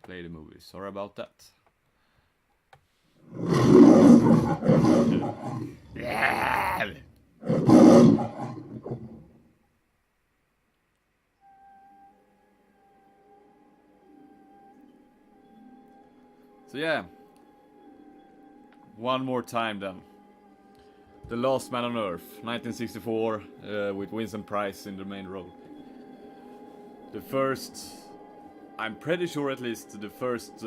play the movie. Sorry about that. So yeah, one more time then. The Last Man on Earth, 1964, with Vincent Price in the main role. The first, I'm pretty sure at least, the first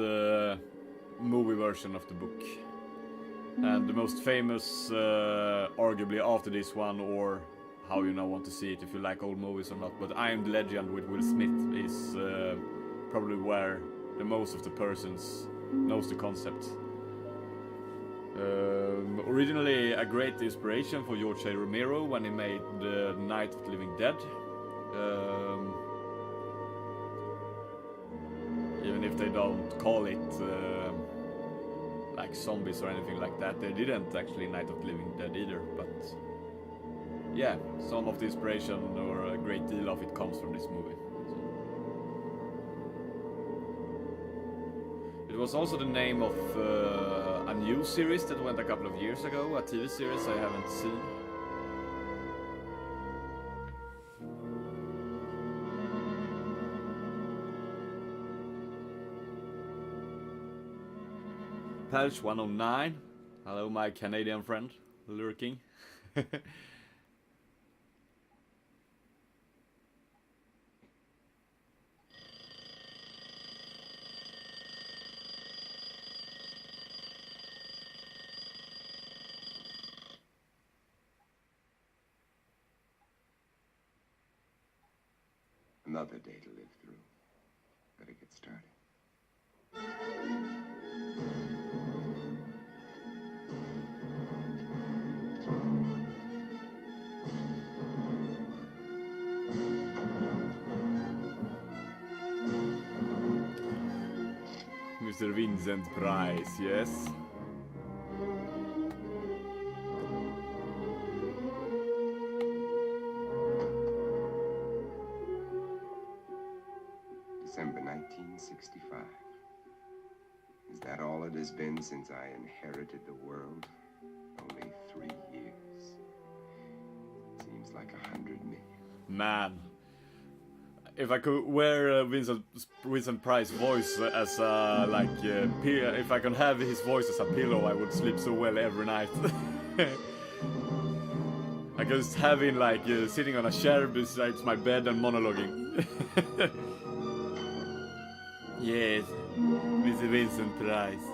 movie version of the book. And the most famous, arguably after this one, or how you now want to see it, if you like old movies or not, but I Am the Legend with Will Smith is probably where the most of the persons knows the concept. Originally a great inspiration for George A. Romero when he made The Night of the Living Dead. Even if they don't call it like zombies or anything like that, they didn't actually Night of the Living Dead either, but yeah, some of the inspiration or a great deal of it comes from this movie. It was also the name of a new series that went a couple of years ago, a TV series I haven't seen. Pelch 109, hello my Canadian friend, lurking. Another day to live through. Better get started. Mr. Vincent Price, yes. December 1965. Is that all it has been since I inherited the world? Only 3 years. Seems like 100 million. Man. If I could wear Vincent Price's voice as a, if I can have his voice as a pillow, I would sleep so well every night. I could just have him sitting on a chair beside my bed and monologuing. Yes, Mr. Vincent Price.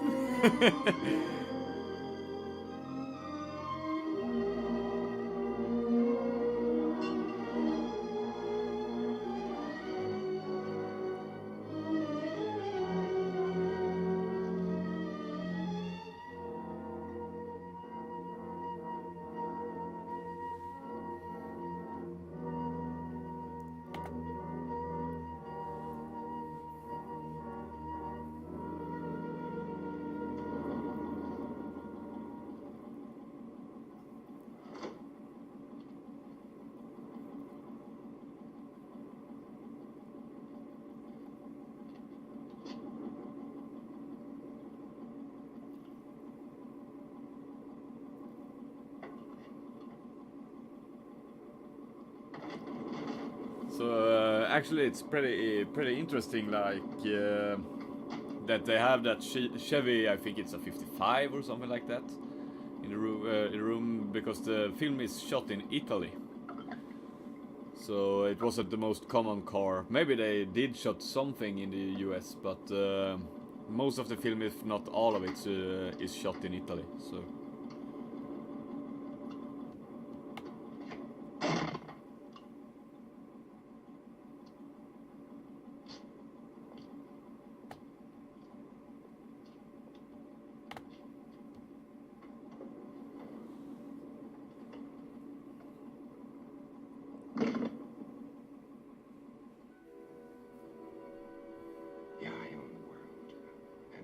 So actually, it's pretty interesting. That they have that Chevy. I think it's a 55 or something like that in the room because the film is shot in Italy. So it wasn't the most common car. Maybe they did shot something in the US, but most of the film, if not all of it, is shot in Italy. So.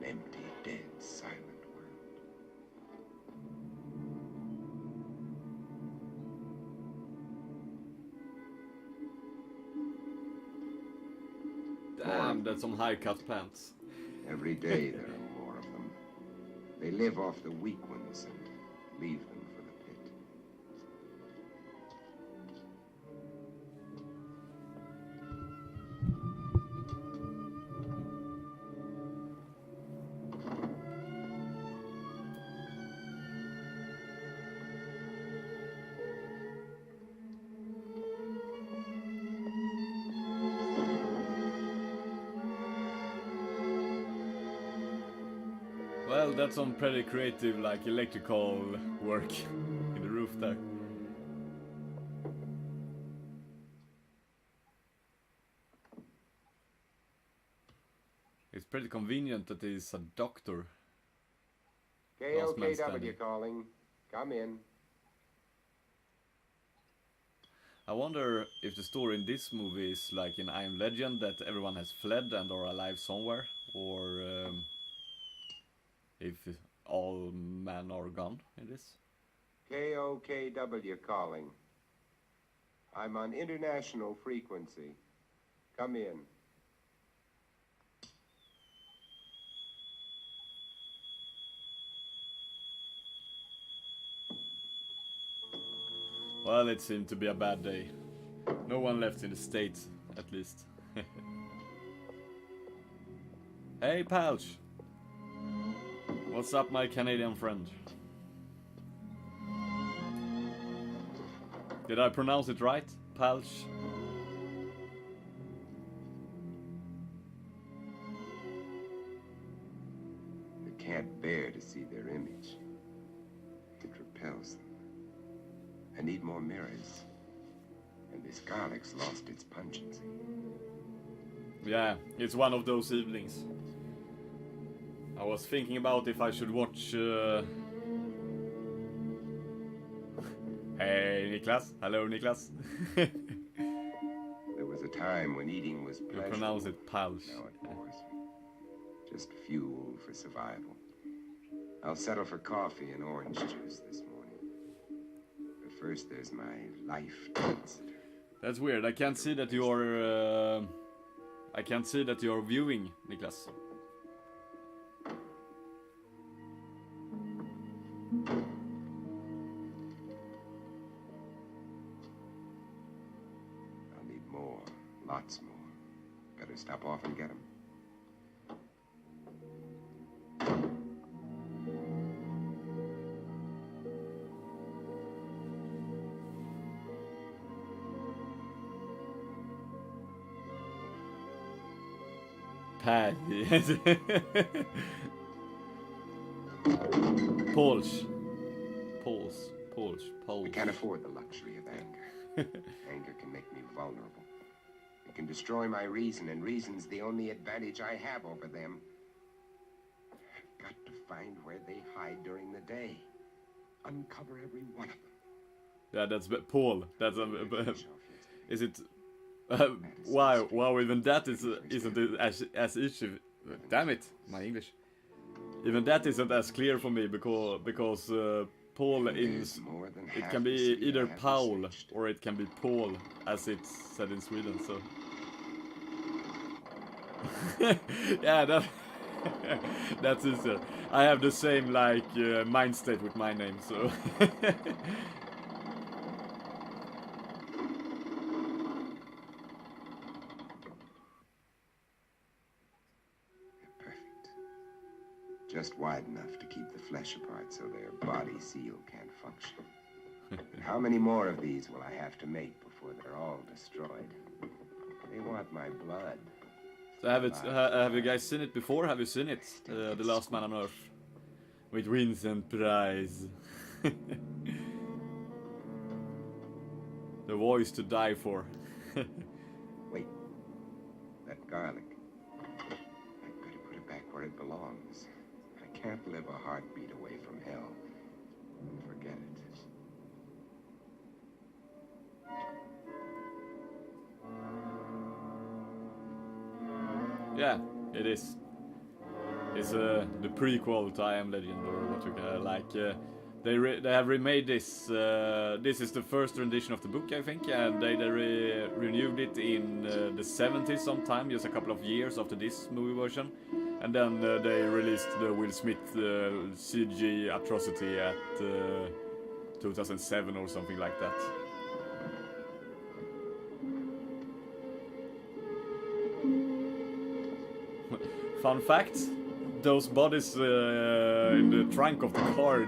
Empty, dead, silent world. Damn, that's some high-cut pants. Every day there are more of them. They live off the weak ones and leave them for the pit. Well, that's some pretty creative, like, electrical work in the roof there. It's pretty convenient that he's a doctor. Last man standing. KOKW calling. Come in. I wonder if the story in this movie is like in I Am Legend, that everyone has fled and are alive somewhere, or if all men are gone in this. KOKW calling. I'm on international frequency. Come in. Well, it seemed to be a bad day. No one left in the States, at least. Hey, Pouch! What's up, my Canadian friend? Did I pronounce it right? Pouch? You can't bear to see their image. It repels them. I need more mirrors. And this garlic's lost its pungency. Yeah, it's one of those evenings. I was thinking about if I should watch... Hey, Niklas. Hello, Niklas. There was a time when eating was You pleasure. pronounce it Pouch. Now it bores me. Just fuel for survival. I'll settle for coffee and orange juice this morning. But first there's my life to consider. That's weird. I can't see that you're... I can't see that you're viewing, Niklas. I'll need more. Lots more. Better stop off and get them. Patty. Polish. I can't afford the luxury of anger. Anger can make me vulnerable. It can destroy my reason, and reason's the only advantage I have over them. I've got to find where they hide during the day. Uncover every one of them. Yeah, that's Paul. That's is it? Wow, even that isn't as easy. Damn it, my English. Even that isn't as clear for me because Paul is. It can be either Paul or it can be Paul, as it's said in Sweden. So yeah, that's easier. I have the same mind state with my name, so. Just wide enough to keep the flesh apart so their body seal can't function. How many more of these will I have to make before they're all destroyed? They want my blood. So have you guys seen it before? Have you seen it? The Last Man on Earth with Vincent Price. The voice to die for. Wait, that garlic. I'd better put it back where it belongs. I can't live a heartbeat away from hell. Forget it. Yeah, it is. It's the prequel to I Am Legend, or what you can like. They have remade this. This is the first rendition of the book, I think, and they renewed it in the 70s sometime, just a couple of years after this movie version. And then they released the Will Smith CG atrocity at 2007 or something like that. Fun fact, those bodies in the trunk of the car,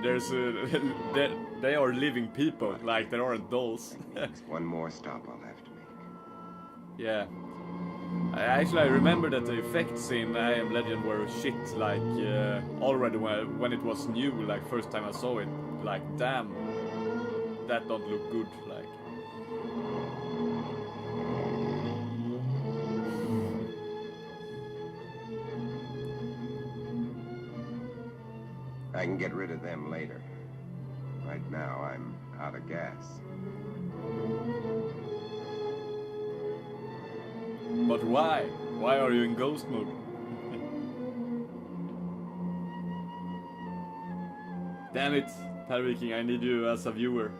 they are living people, like they aren't dolls. One more stop I'll have to make. Yeah. I remember that the effects in I Am Legend were shit, like already when it was new, like first time I saw it, like damn, that don't look good, like. I can get rid of them later. Right now, I'm out of gas. But why? Why are you in ghost mode? Damn it, Per Viking, I need you as a viewer.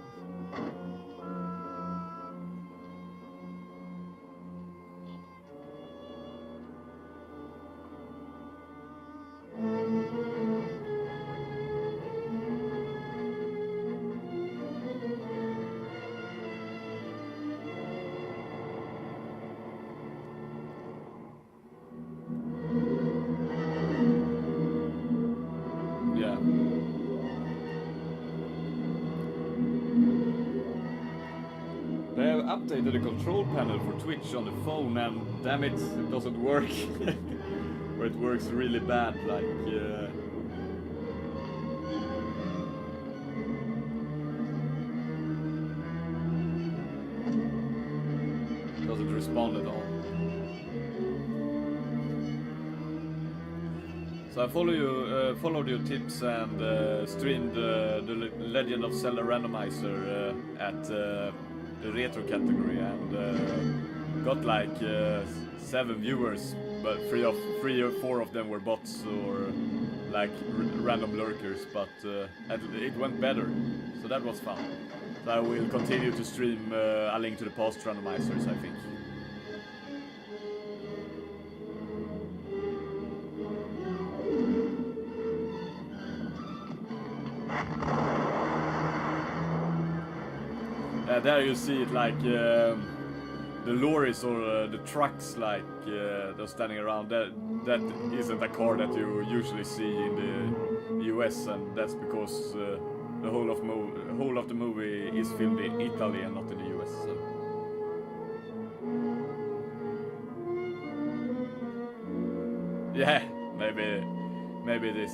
Yeah. They have updated the control panel for Twitch on the phone, and damn it, it doesn't work. Or it works really bad, like doesn't respond at all. So I followed your tips and streamed the Legend of Zelda randomizer at the retro category, and got like 7 viewers, but 3 or 4 of them were bots or like random lurkers, but it went better, so that was fun. So I will continue to stream A Link to the Past randomizers, I think. There you see it, like the lorries or the trucks, like they're standing around. That isn't a car that you usually see in the US, and that's because the whole of the movie is filmed in Italy and not in the US. So. Yeah, maybe it is.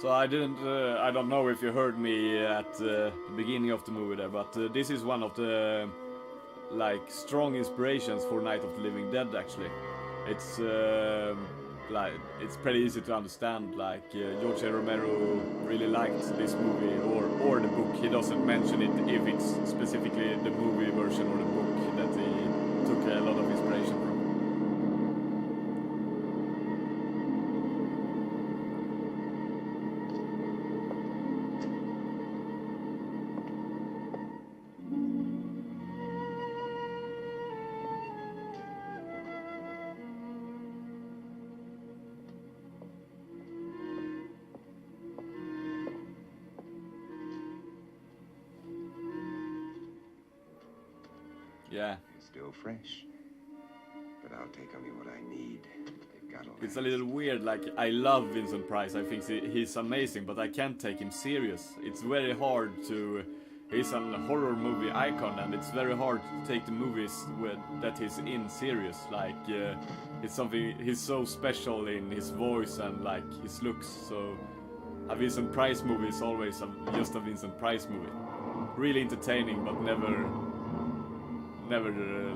So I don't know if you heard me at the beginning of the movie there, but this is one of the like strong inspirations for Night of the Living Dead. Actually, it's like it's pretty easy to understand. Like George A. Romero really liked this movie or the book. He doesn't mention it if it's specifically the movie version or the book that he took a lot of inspiration from. Yeah. Still fresh. But I'll take only what I need. They've got It's a little weird, like I love Vincent Price, I think he's amazing, but I can't take him serious. It's very hard to... He's a horror movie icon, and it's very hard to take the movies that he's in serious. Like, it's something... He's so special in his voice and like his looks, so... A Vincent Price movie is always just a Vincent Price movie. Really entertaining, but never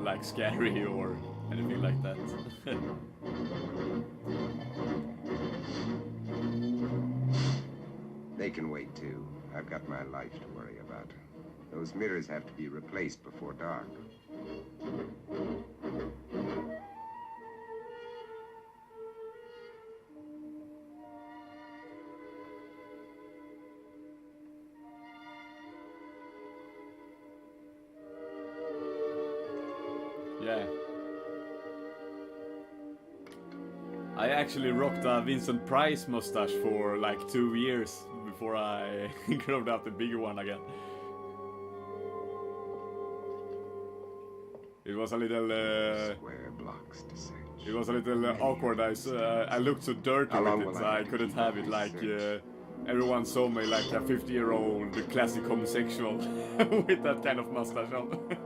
like scary or anything like that. They can wait too. I've got my life to worry about. Those mirrors have to be replaced before dark. Yeah. I actually rocked a Vincent Price mustache for like 2 years before I growed out the bigger one again. It was a little Square blocks to search. it was a little awkward. I looked so dirty How long with it, will so I I have to couldn't keep have up it this like search? everyone saw me like a 50-year-old classic homosexual with that kind of mustache on.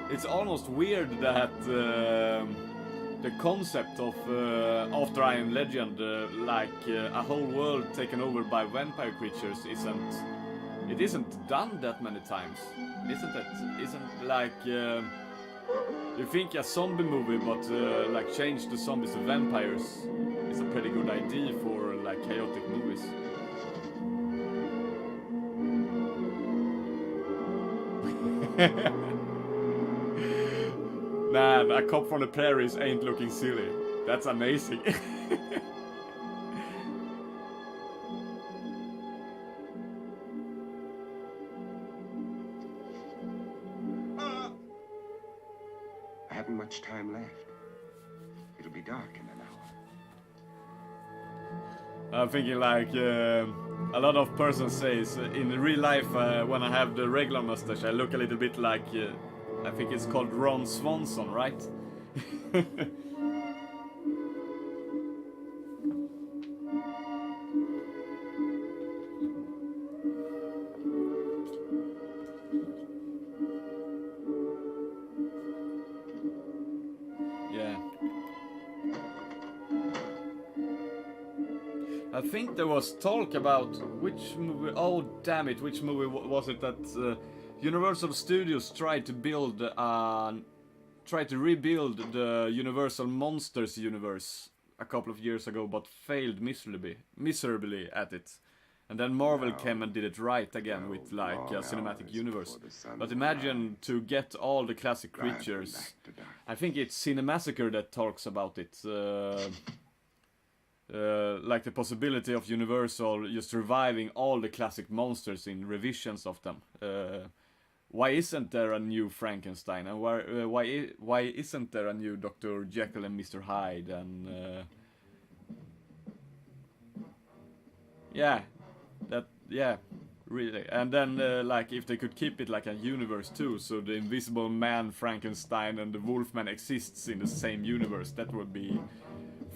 It's almost weird that the concept of after I Am Legend, a whole world taken over by vampire creatures, isn't done that many times, isn't it? Isn't like you think a zombie movie, but like change the zombies to vampires is a pretty good idea for like chaotic movies. Man, a cop from the prairies ain't looking silly. That's amazing. I haven't much time left. It'll be dark in an hour. I'm thinking like a lot of persons says in real life when I have the regular mustache I look a little bit like I think it's called Ron Swanson, right? Yeah. I think there was talk about which movie. Oh damn it! Which movie was it that Universal Studios tried to rebuild the Universal Monsters universe a couple of years ago, but failed miserably at it. And then Marvel came and did it right again with like a cinematic universe. But imagine to get all the classic creatures. I think it's Cinemassacre that talks about it. Like the possibility of Universal just reviving all the classic monsters in revisions of them. Why isn't there a new Frankenstein? And why isn't there a new Dr. Jekyll and Mr. Hyde? And yeah, really. And then like if they could keep it like a universe too, so the Invisible Man, Frankenstein, and the Wolfman exists in the same universe, that would be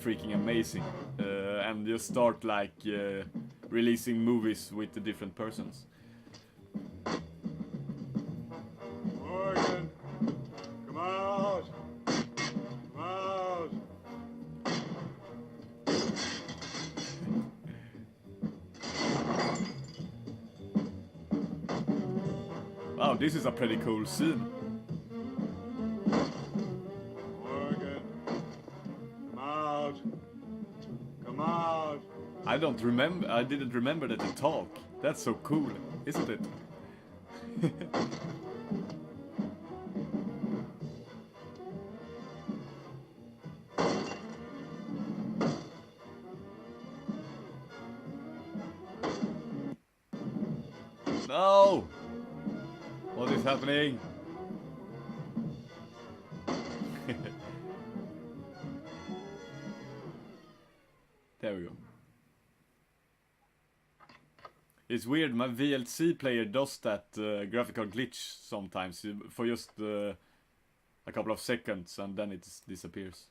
freaking amazing. And just start like releasing movies with the different persons. Morgan, come out. Come out. Wow, this is a pretty cool scene. Morgan, come out. Come out. I didn't remember that they talk. That's so cool, isn't it? No! What is happening? There we go. It's weird, my VLC player does that graphical glitch sometimes for just a couple of seconds and then it disappears.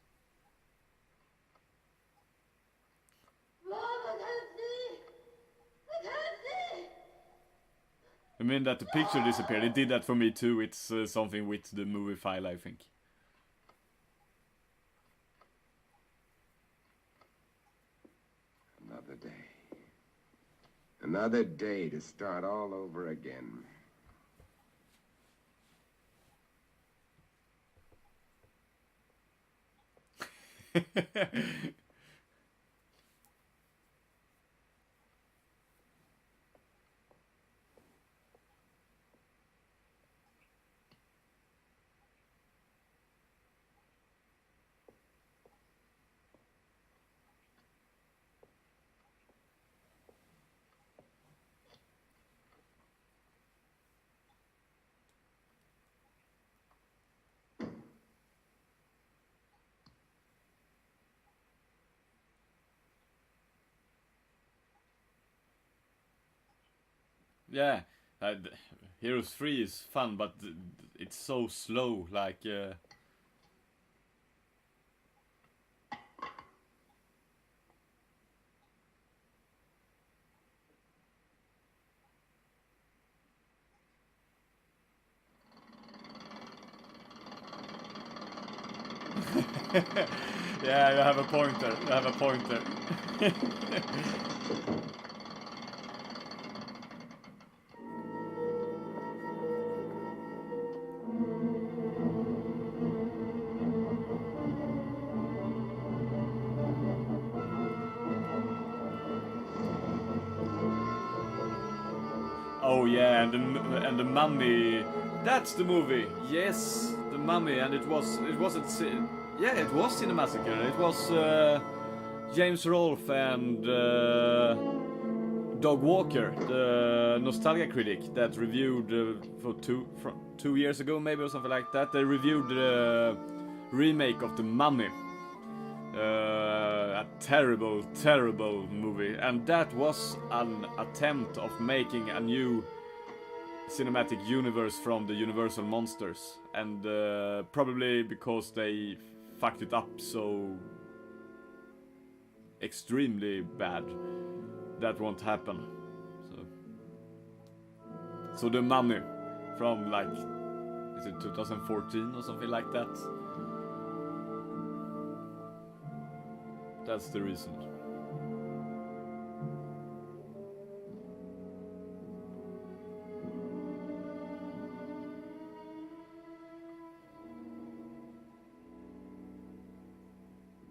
I mean that the picture disappeared, it did that for me too, it's something with the movie file I think. Another day. Another day to start all over again. Yeah, Heroes 3 is fun, but it's so slow, like... Yeah, you have a pointer, you have a pointer. Oh yeah, and the Mummy. That's the movie. Yes, the Mummy, and it wasn't. Yeah, it was Cinemassacre. It was James Rolfe and Doug Walker, the nostalgia critic that reviewed from 2 years ago, maybe, or something like that. They reviewed the remake of the Mummy. A terrible, terrible movie, and that was an attempt of making a new cinematic universe from the Universal monsters, and probably because they fucked it up so extremely bad, that won't happen. So the Mummy from, like, is it 2014 or something like that? That's the reason.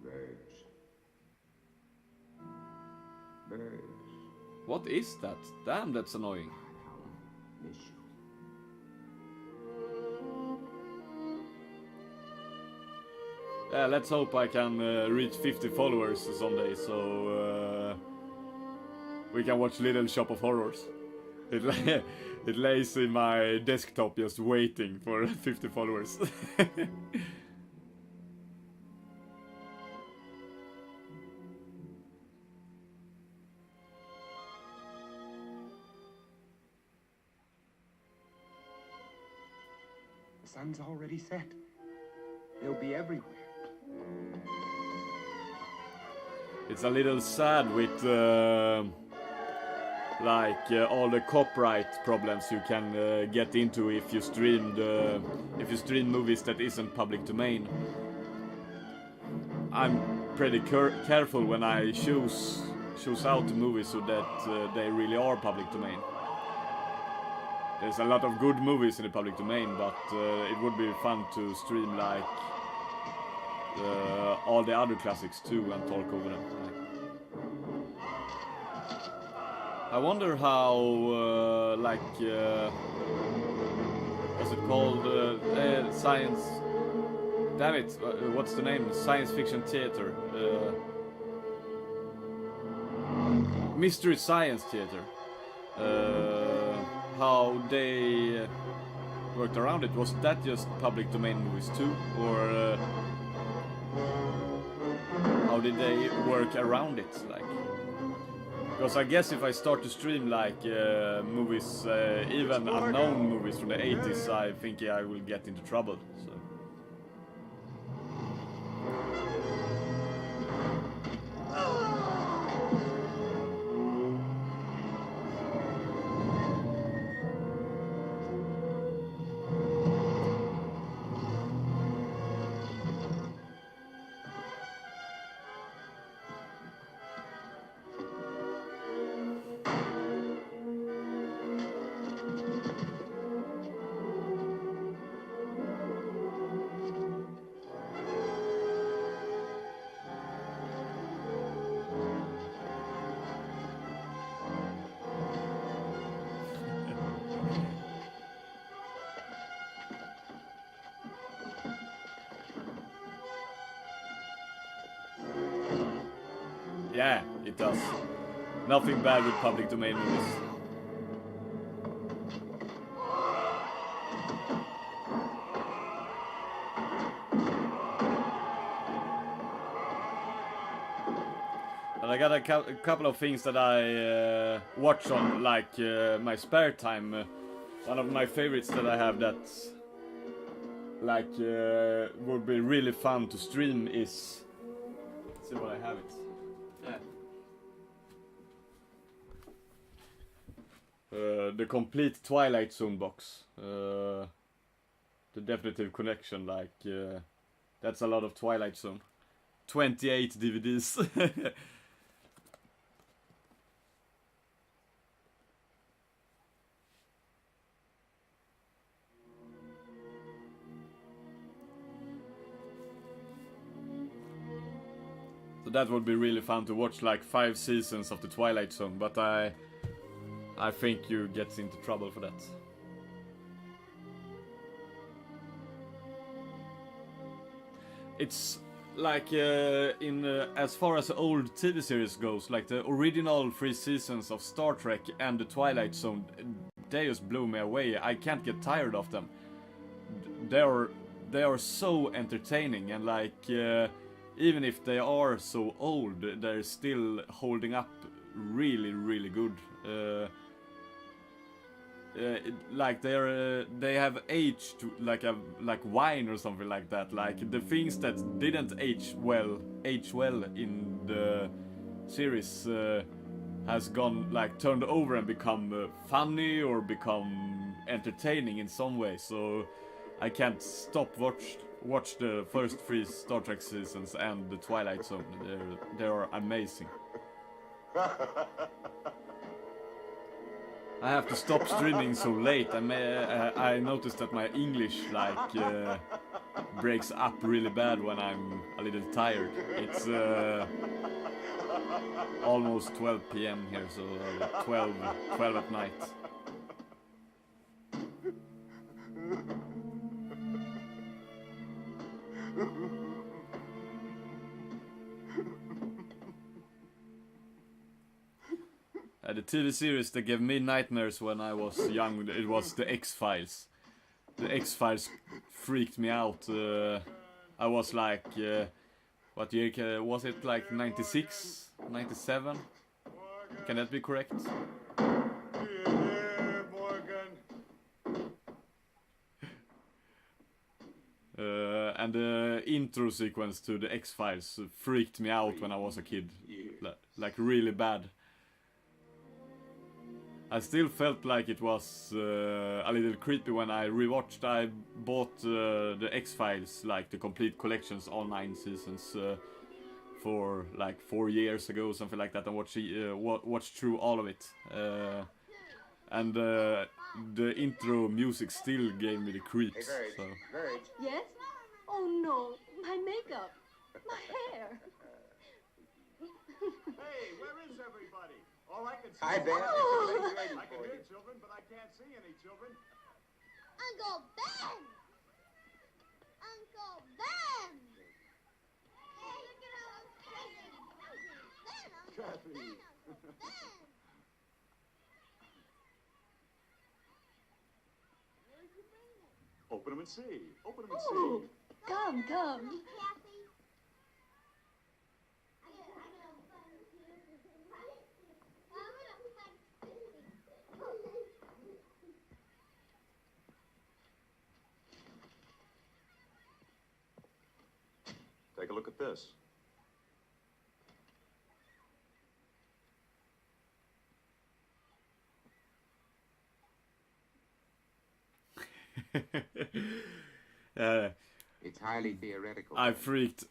Birds. Birds. What is that? Damn, that's annoying. Miss you. Yeah, let's hope I can reach 50 followers someday, so we can watch Little Shop of Horrors. It lays in my desktop just waiting for 50 followers. The sun's already set. They'll be everywhere. It's a little sad with all the copyright problems you can get into if you stream movies that isn't public domain. I'm pretty careful when I choose out the movies so that they really are public domain. There's a lot of good movies in the public domain, but it would be fun to stream like all the other classics too and talk over them. I wonder how, what's it called? Science. Damn it! What's the name? Science fiction theater. Mystery Science Theater. How they worked around it. Was that just public domain movies too, or how did they work around it? Like, because I guess if I start to stream like movies, even unknown movies from the 80s, I think I will get into trouble. So. Yeah, it does. Nothing bad with public domain movies. And I got a couple of things that I watch on like my spare time. One of my favorites that I have that's like would be really fun to stream is. Let's see what I have it. The complete Twilight Zone box. The Definitive Connection, like that's a lot of Twilight Zone. 28 DVDs. So that would be really fun to watch, like 5 seasons of the Twilight Zone, but I think you get into trouble for that. It's like in as far as the old TV series goes, like the original 3 seasons of Star Trek and the Twilight Zone, they just blew me away. I can't get tired of them. They are so entertaining, and like even if they are so old, they're still holding up really, really good. Like they have aged like wine or something like that. Like the things that didn't age well in the series has gone like turned over and become funny or become entertaining in some way. So I can't stop watch the first 3 Star Trek seasons and the Twilight Zone. They are amazing. I have to stop streaming so late. I noticed that my English like breaks up really bad when I'm a little tired. It's almost 12 p.m. here, so 12 at night. The TV series that gave me nightmares when I was young, it was the X-Files. The X-Files freaked me out. I was like, what year was it? Like 96? 97? Can that be correct? Here, Morgan. And the intro sequence to the X-Files freaked me out when I was a kid. Like really bad. I still felt like it was a little creepy when I rewatched. I bought the X-Files, like the complete collections, all 9 seasons, for like 4 years ago, something like that, and watched through all of it. And the intro music still gave me the creeps. So. Yes? Oh no, my makeup, my hair. Hey, where is everybody? All I can see Hi, is Ben. Oh. I can hear children, but I can't see any children. Uncle Ben! Uncle Ben! Hey, look at all those presents. Ben, Uncle Kathy. Ben, Uncle Ben. Where'd you bring them? Open them and see. Open them and Oh, see. come. Kathy. Take a look at this. It's highly theoretical. I freaked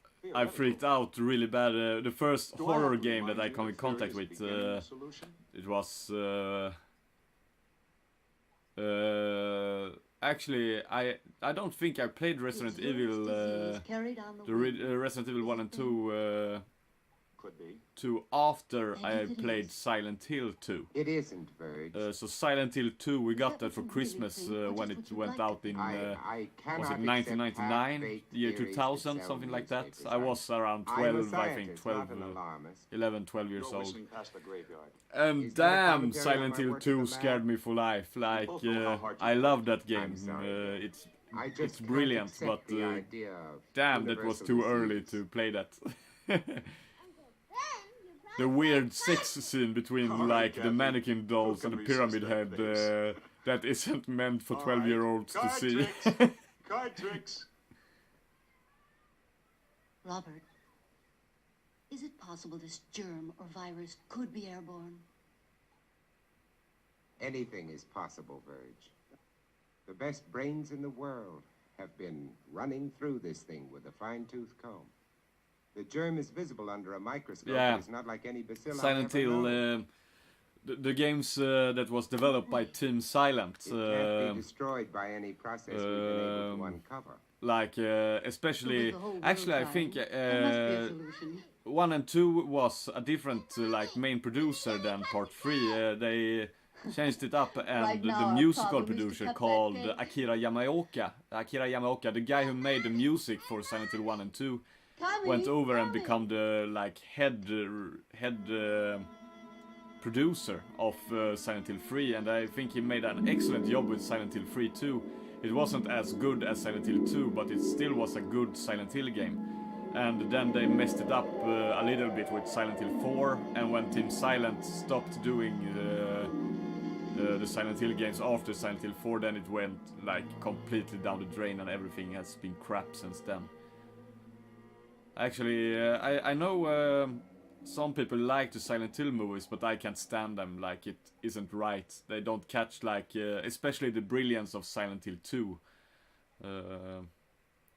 out really bad. The first Do I horror have to game that remind I you come in that theory contact is the with, beginning of the solution? it was actually I don't think I played Resident Evil, the Resident Evil 1 and 2 could be. to after And I if it played is? Silent Hill 2. It isn't, Verge. So Silent Hill 2, we got That that for wasn't really Christmas thing, or when just it what you went liked out it. in, I cannot was it accept 1999, half-baked the year theories 2000, that sell something like that. newspapers. I was around I'm a 12, I think, scientist, 12, not an alarmist. 11, 12 years You're old. whistling past the graveyard. And Is that a damn, commentary on Silent my Hill work in 2 the scared lab? me for life. Like, both know how hard you I work. love that game. I'm sorry. It's I just it's can't brilliant, accept but the idea of damn, that was universal too early disease. to play that. Uncle Ben, you The probably weird have sex fun. scene between All right, like the Captain. mannequin dolls Who and can the pyramid resist that head face? that isn't meant for All 12-year-olds right. to see. Card tricks. Card tricks. Robert, is it possible this germ or virus could be airborne? Anything is possible, Verge. The best brains in the world have been running through this thing with a fine-tooth comb. The germ is visible under a microscope. Yeah. It's not like any bacilli Silent I've ever Hill, known. the games that was developed by Team Silent, It can't be destroyed by any process we've been able to uncover. like especially, With the whole world actually I dying, think there must be a solution. 1 and 2 was a different like main producer than part 3. They changed it up, and Right now the our musical problem is to producer cut that called cake. Akira Yamaoka, the guy who made the music for Silent Hill 1 and 2, Tommy, went over and Tommy. become the like head producer of Silent Hill 3, and I think he made an excellent job with Silent Hill 3 too. It wasn't as good as Silent Hill 2, but it still was a good Silent Hill game. And then they messed it up a little bit with Silent Hill 4, and when Team Silent stopped doing the Silent Hill games after Silent Hill 4, then it went like completely down the drain, and everything has been crap since then. Actually, I know some people like the Silent Hill movies, but I can't stand them. Like, it isn't right. They don't catch like, especially the brilliance of Silent Hill 2.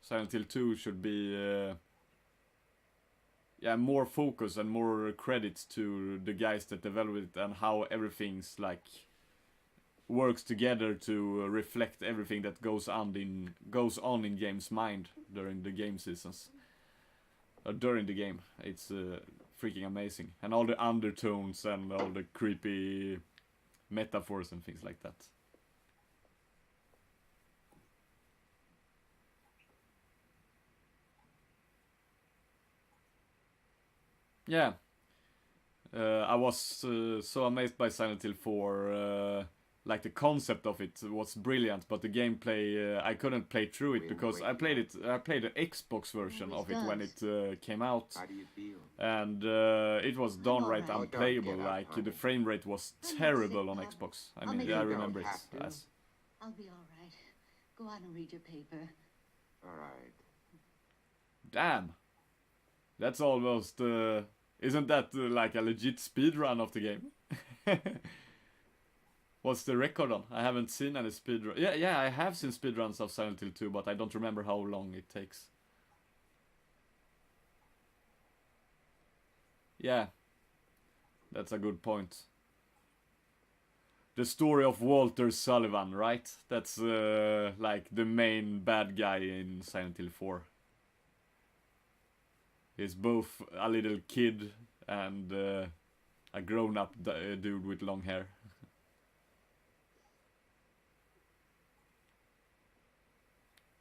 Silent Hill 2 should be yeah, more focus and more credit to the guys that developed it, and how everything's like works together to reflect everything that goes on in game's mind during the game seasons. During the game, it's freaking amazing, and all the undertones and all the creepy metaphors and things like that. Yeah, I was so amazed by Silent Hill 4. Like, the concept of it was brilliant, but the gameplay, I couldn't play through it because I played the Xbox version of it when it came out, How do you feel? and it was downright alright. unplayable. Oh, don't get up, Like, honey. the frame rate was I'm not terrible sick, on Bob. Xbox. I I'll mean, make yeah, I it go. remember it Have to. as. I'll be all right. Go on and read your paper. All right. Damn, that's almost. Isn't that like a legit speedrun of the game? What's the record on? I haven't seen any speedrun. Yeah, I have seen speedruns of Silent Hill 2, but I don't remember how long it takes. Yeah, that's a good point. The story of Walter Sullivan, right? That's like the main bad guy in Silent Hill 4. He's both a little kid and a grown-up dude with long hair.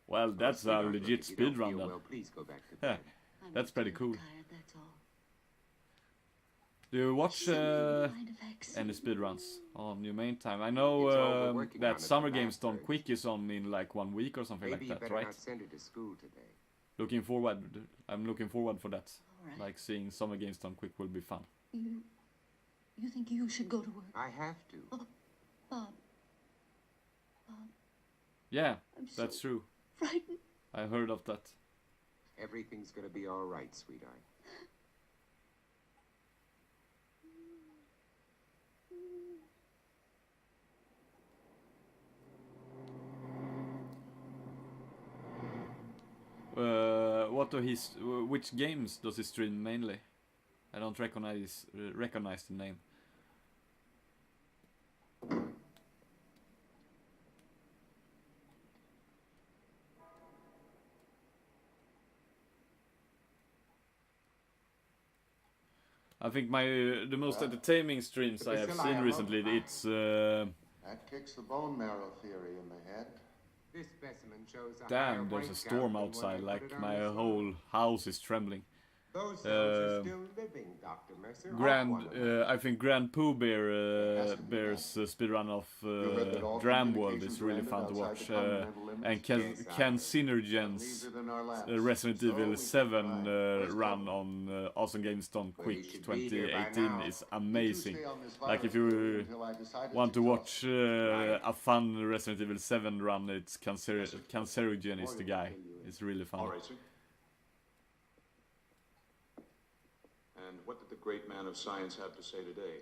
Well, that's a Sweetheart, look, legit if you don't speedrun feel then. well, please go back to Yeah. bed. I'm That's just pretty a cool. little tired, that's all. Do you watch Some kind of vaccine. any speedruns on your main time? I know It's all we're working on that at Summer the Games lab, Done Verge. Quick is on in like 1 week or something Maybe you like that, better right? not send her to school today. Looking forward. I'm looking forward for that. All right. Like, seeing Summer Games Done Quick will be fun. You think you should go to work? I have to. Bob, Yeah, I'm so that's true. frightened. I heard of that. Everything's gonna be all right, sweetheart. Which games does he stream mainly? I don't recognize the name. I think the most entertaining streams I have seen recently, it's That kicks the bone marrow theory in the head. This specimen shows a higher damn, there's a white storm count than when outside, I put like it on my this whole one. house is trembling. Those cells are still living, Dr. Mercer. Grand, Off one another. I think Grand Pooh Bear's speedrun of read that all Dram World communications is really were fun to ended watch. outside the continental limits. And Ken Synergens Leave it in our laps. Resident So Evil we 7 Let's run go. on Awesome Games Done Well, you Quick should be here by 2018 now. is You amazing. stay on this Like if virus you until I decide want to it's watch a fun Resident Evil 7 run, it's Cancerogen is the guy. It's really fun. All right, sir. And what did the great man of science have to say today?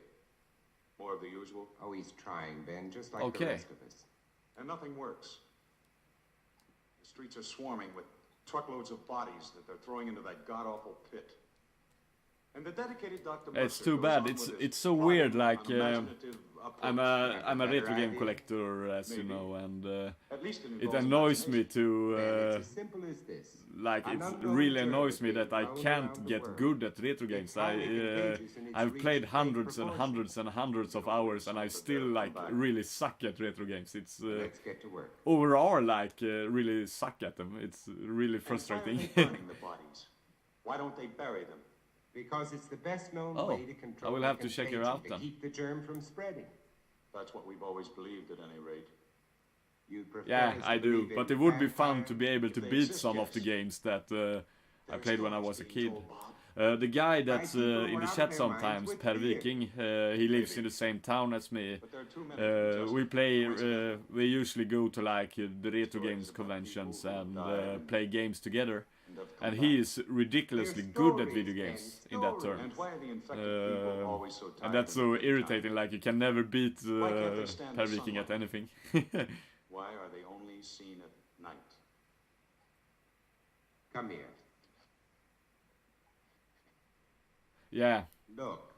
More of the usual? Oh, he's trying, Ben, just like Okay. the rest of us. And nothing works. The streets are swarming with truckloads of bodies that they're throwing into that god-awful pit. And the dedicated Dr. It's Mercer too goes bad. on It's with his it's so plotting, weird. Like unimaginative I'm approach. a better retro game idea. collector, as you Maybe. know, and At least it it involves annoys me imagination. to Ben, it's as simple as this. like An it unknown really germ annoys is me being that I thrown can't around the get world. good at retro games. It's highly contagious and it's I've played reached hundreds great and proportions. hundreds and hundreds of hours, and I still like really suck at retro games. It's Let's get to work. overall like really suck at them. It's really And frustrating. why are they burning the bodies? Why don't they bury them? Because it's the best known Oh, way to control I will the have to check her contagion, out to then. keep the germ from spreading. That's what we've always believed at any rate. You'd prefer Yeah, us to I do. believe But in it would be fun vampires? to be able to If they beat exist, some of the yes. games that I played when I was a kid. Told Bob. The guy that's people in were the out chat of their minds sometimes, with Per fear. Viking, he lives in the same town as me. But there are too many to We justify play. poison. We usually go to like the retro games conventions and play games together. And he is ridiculously They're good at stories, video Ben, games in that stories. term. And why are the infected people always so tired? And that's of so the irritating. time? Like you can never beat Why can't they stand Per the Viking at sunlight? anything. Why are they only seen at night? Come here. Yeah. Look.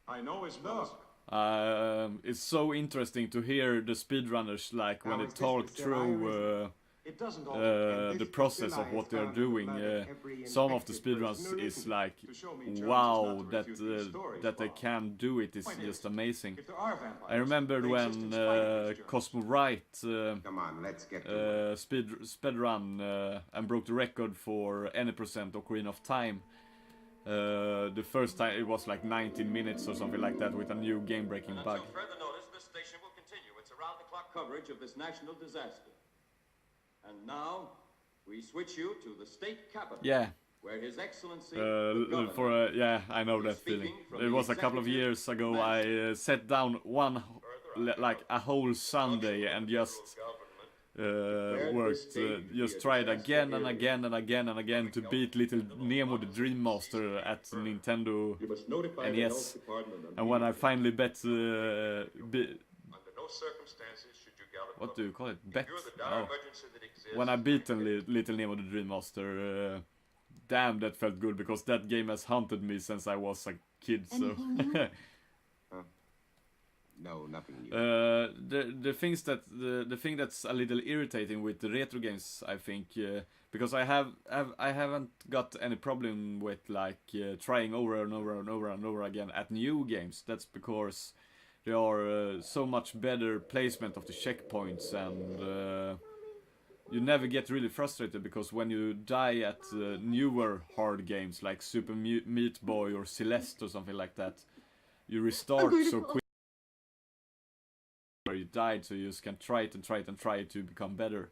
I know as well as It's so interesting to hear the speedrunners like when Now, they is this talk the through Cyrus? it doesn't all And the this process of distillery what is they're found in the doing. blood of every Some of the infected speedruns person who is lives. like, To show me germs is wow, not to that refute these stories, that they Bob. can do it is Point is, just amazing. if there are vampires, I remembered they exist when in spite of these germs. Cosmo Wright Come on, let's get to work. speedrun and broke the record for any percent Ocarina of Time. The first time it was like 19 minutes or something like that with a new game-breaking bug. Until further notice, this station will continue its around-the-clock coverage of this national disaster. And now, we switch you to the state capital, Yeah, where His Excellency, the governor, for yeah, I know that Speaking feeling. from It the was a couple of executive years ago. mansion. I sat down like a whole Sunday and just worked, just tried again and again and again and again to beat Little Nemo the Dream Master at Nintendo you must notify the NES. health department And when I finally bet, under no circumstances should you gallop what do you call it? Bet? You're the dire Oh. emergency that exists. When I beat Little Nemo the Dream Master, damn, that felt good because that game has haunted me since I was a kid. So Anything new? No, nothing new. the thing that's a little irritating with the retro games, I think, because I haven't got any problem with like trying over and over and over and over again at new games. That's because there are so much better placement of the checkpoints, and you never get really frustrated because when you die at newer hard games like Super Meat Boy or Celeste or something like that, you restart so quick where you died, so you just can try it and try it and try it to become better.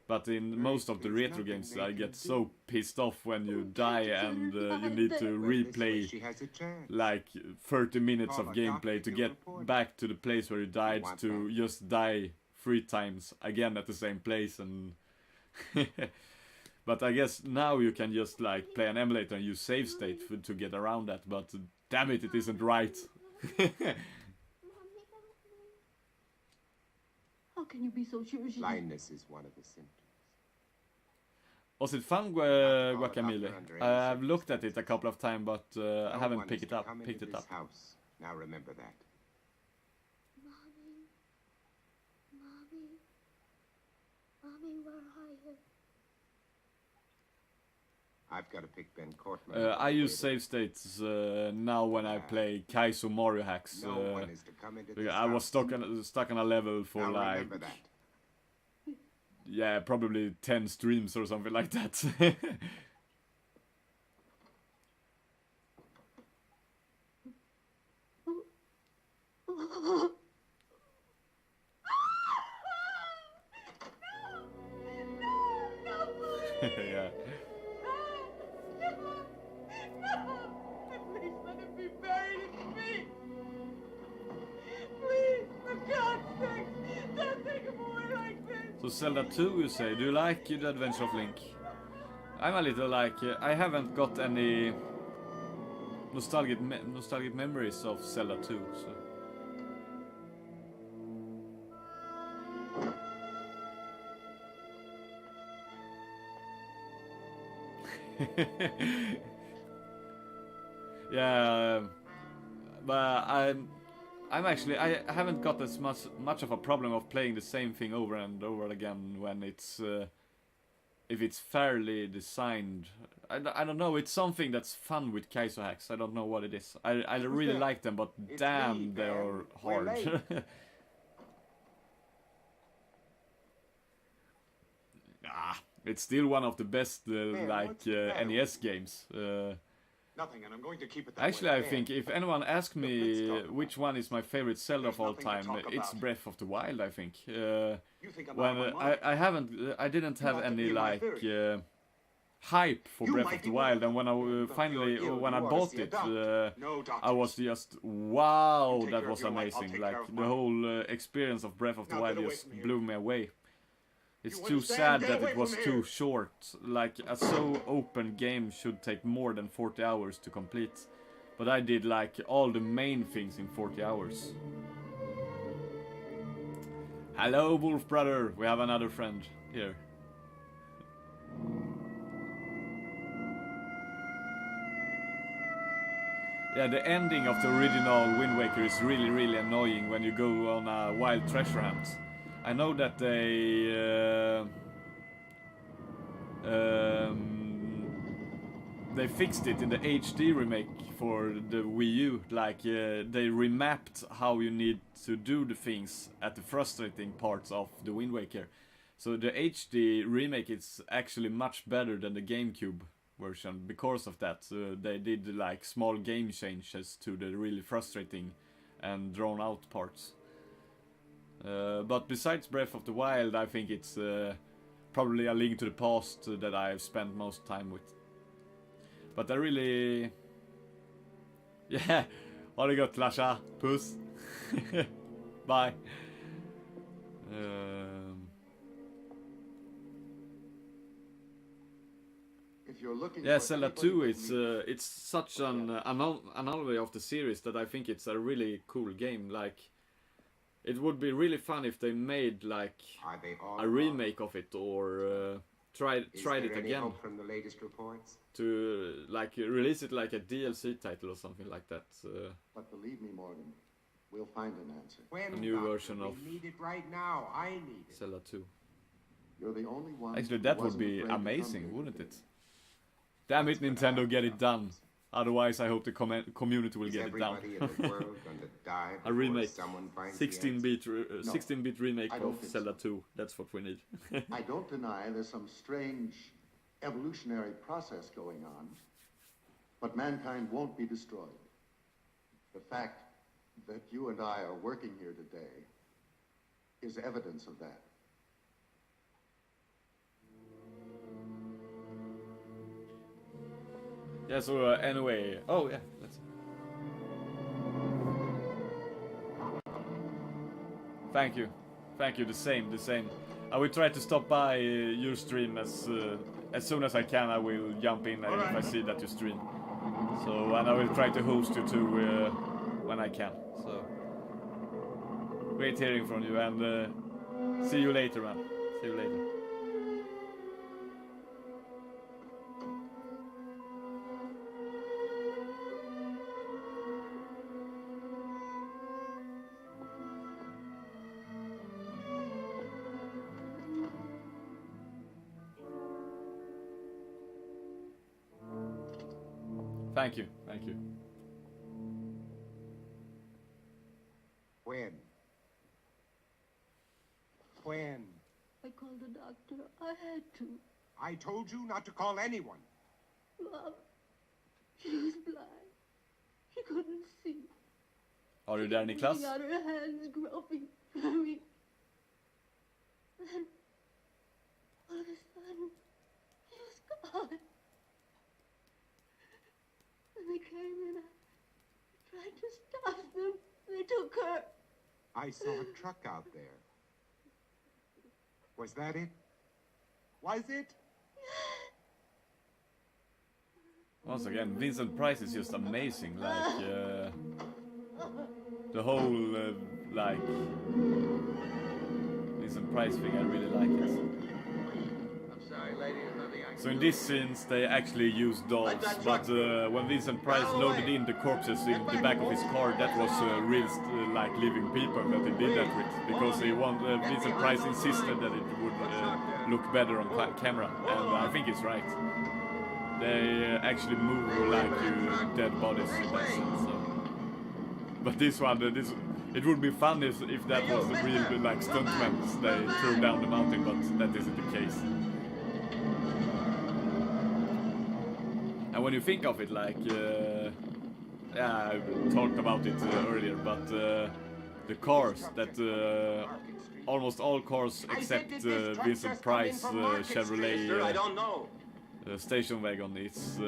But in most of the retro games, I get so pissed off when you die and you need to Well, this way replay she has a chance. like 30 minutes of Call a doctor gameplay to to get report. back to the place where you died, want to that? just die 3 times again at the same place. And but I guess now you can just like play an emulator and use save state to get around that, but damn it, it isn't right. How can you be so sure she... Blindness is one of the symptoms. Was it fun, call a Guacamole? doctor under any I've looked at it a couple of times, but I No haven't one picked is it to up. come Picked into it this up. house. Now remember that. Mommy. Mommy, where are you? I've got to pick Ben Cortland. I use save states now when I play Kaizo Mario hacks. No one is to come into this I was house. stuck on a level for Now like, remember that. yeah, probably 10 streams or something like that. Yeah. Please let him be buried in me. Please, for God's sake, don't take him away like this. So Zelda 2, you say? Do you like The Adventure of Link? I'm a little like, I haven't got any nostalgic memories of Zelda 2, so. Yeah, but I'm actually, I haven't got as much of a problem of playing the same thing over and over again when it's if it's fairly designed. I don't know, it's something that's fun with Kaizo hacks. I don't know what it is. I really like them, but It's damn, me, they're man. We're hard. It's still one of the best like what's the matter NES games. Nothing, and I'm going to keep it that Actually, way. I think if anyone asks let's me talk about which one is my favorite Zelda There's of all nothing to time, talk it's about. Breath of the Wild. I think. You think I'm When out of my mind? I didn't You have want to any be my like theory. hype for You Breath might of be the Wild, right. and when I But finally you're ill. when I You ought to bought see a it, doctor. No I doctors. was just wow, You take that care was of your life, I'll amazing. take Like care of the mine. whole experience of Breath of the Now Wild get away just from here. blew me away. It's You too understand? sad Get that away it was from too here. short. Like a so open game should take more than 40 hours to complete. But I did like all the main things in 40 hours. Hello, Wolf Brother. We have another friend here. Yeah, the ending of the original Wind Waker is really annoying when you go on a wild treasure hunt. I know that they fixed it in the HD remake for the Wii U. Like they remapped how you need to do the things at the frustrating parts of the Wind Waker. So the HD remake is actually much better than the GameCube version because of that. They did like small game changes to the really frustrating and drawn out parts. But besides Breath of the Wild, I think it's probably A Link to the Past that I've spent most time with. But I really... Yeah, ha det gott Lasha, puss! Bye! If you're looking Yeah, for Zelda anybody 2 to is meet- it's such an anomaly of the series that I think it's a really cool game. Like, it would be really fun if they made like Are they all a wrong? remake of it or tried Is it there any again hope from the latest reports? to like release it like a DLC title or something like that. But believe me, Morgan, we'll find an answer. When, A new Doctor? version of- We need it right now. I need it. Zelda 2. You're the only one. Actually, who that would wasn't be afraid to come amazing, here wouldn't today. it? Damn it, That's gonna Nintendo, happen, get it done. Doctor. Otherwise, I hope the community will Is get it done. everybody in the world going to die A before remake, someone finds the answer? 16-bit remake I don't of think Zelda so. 2. That's what we need. I don't deny there's some strange evolutionary process going on, but mankind won't be destroyed. The fact that you and I are working here today is evidence of that. Yeah, so anyway, oh yeah, let's... Thank you, the same. I will try to stop by your stream as soon as I can. I will jump in if I see that you stream. So, and I will try to host you too when I can. So, great hearing from you, and see you later, man. See you later. Thank you, thank you. When? When? I called the doctor. I had to. I told you not to call anyone. Mom, she was blind. She couldn't see. Are you there, Niklas? Putting out her hands, groping for me. Then, all of a sudden, she was gone. When they came in, I tried to stop them. They took her. I saw a truck out there. Was that it? Was it? Once again, Vincent Price is just amazing. Like the whole like Vincent Price thing, I really like it. I'm sorry, lady, there's nothing I can So in do. this scenes they actually used dolls, but when Vincent Price loaded in the corpses in the back of his car, that was real like living people that he did that with, because Vincent Price insisted that it would look better on camera, and I think he's right. They actually move like dead bodies in that sense. So. But this one, it would be fun if that was the real like stuntmen they threw down the mountain, but that isn't the case. And when you think of it, like, yeah, I talked about it earlier, but the cars that almost all cars except Vincent Price Chevrolet Sir, I don't know. station wagon, it's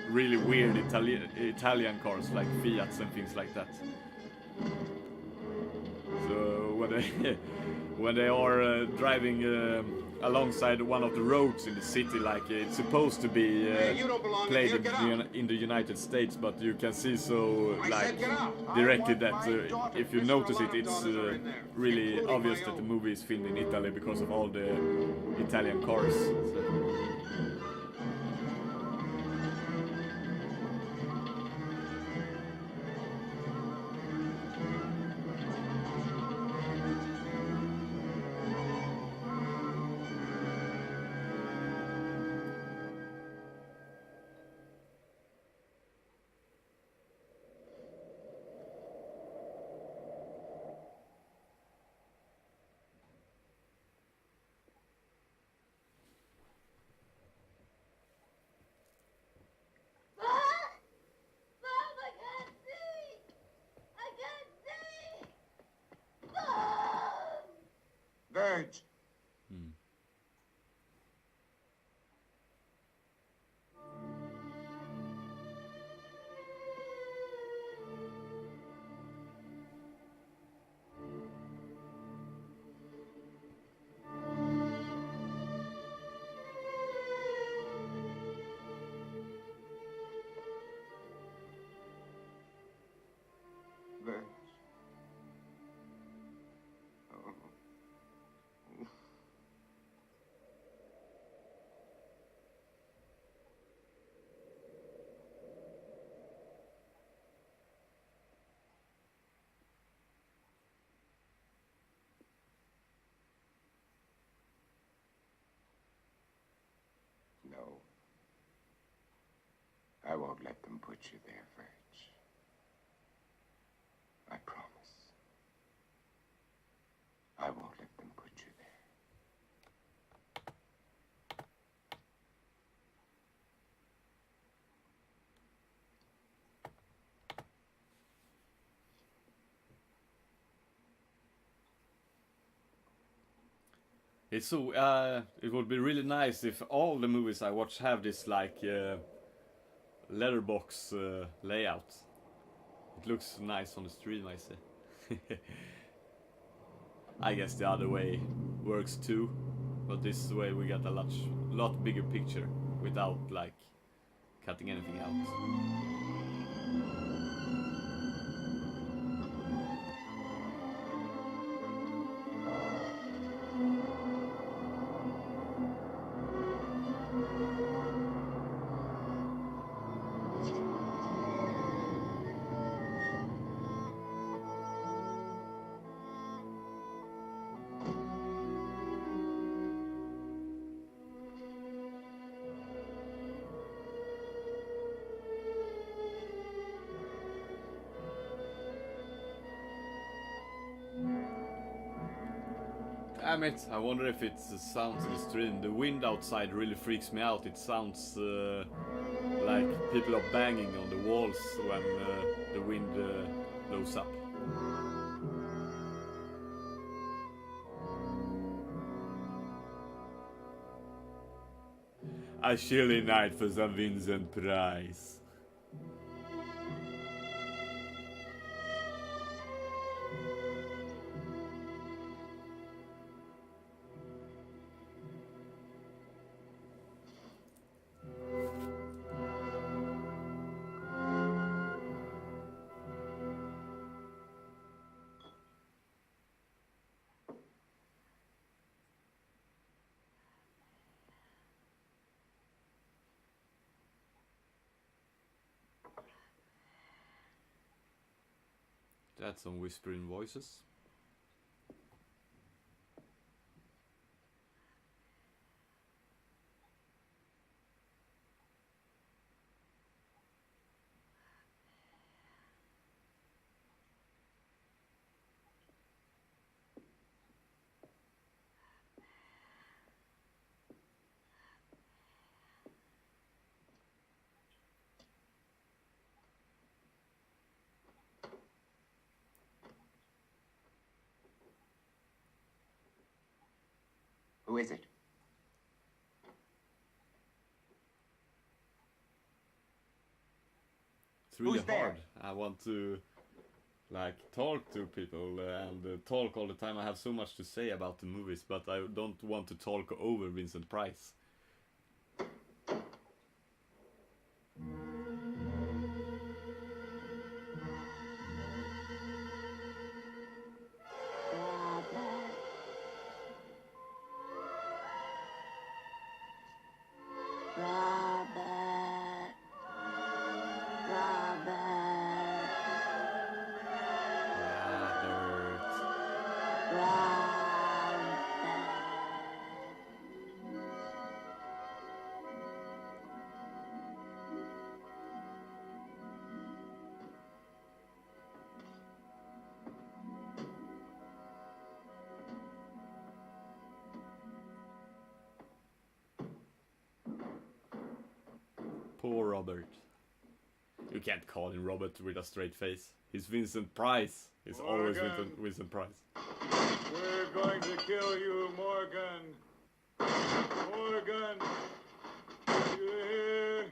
really weird Italian cars like Fiats and things like that. So when they are driving alongside one of the roads in the city, like it's supposed to be played in the United States, but you can see so like directly that if you notice it, it's really obvious that the movie is filmed in Italy because of all the Italian cars. So. Mom, I can't see! I can't see! Mom! Verge. Verge. Oh. No. I won't let them put you there, Verge. I promise. I won't let them put you there. It's so it would be really nice if all the movies I watch have this like letterbox layout. It looks nice on the stream, I say. I guess the other way works too, but this way we get a lot bigger picture without like cutting anything out. Damn it, I wonder if it's the sounds in the stream. The wind outside really freaks me out. It sounds like people are banging on the walls when the wind blows up. A chilly night for some Vincent Price. That's some whispering voices. Who is it? It's really Who's there? hard. I want to like talk to people and talk all the time. I have so much to say about the movies, but I don't want to talk over Vincent Price. Robert. Robert. Robert. Robert. Poor Robert. You can't call him Robert with a straight face. He's Vincent Price. He's always Morgan. Vincent Price. We're going to kill you, Morgan. Morgan. You hear?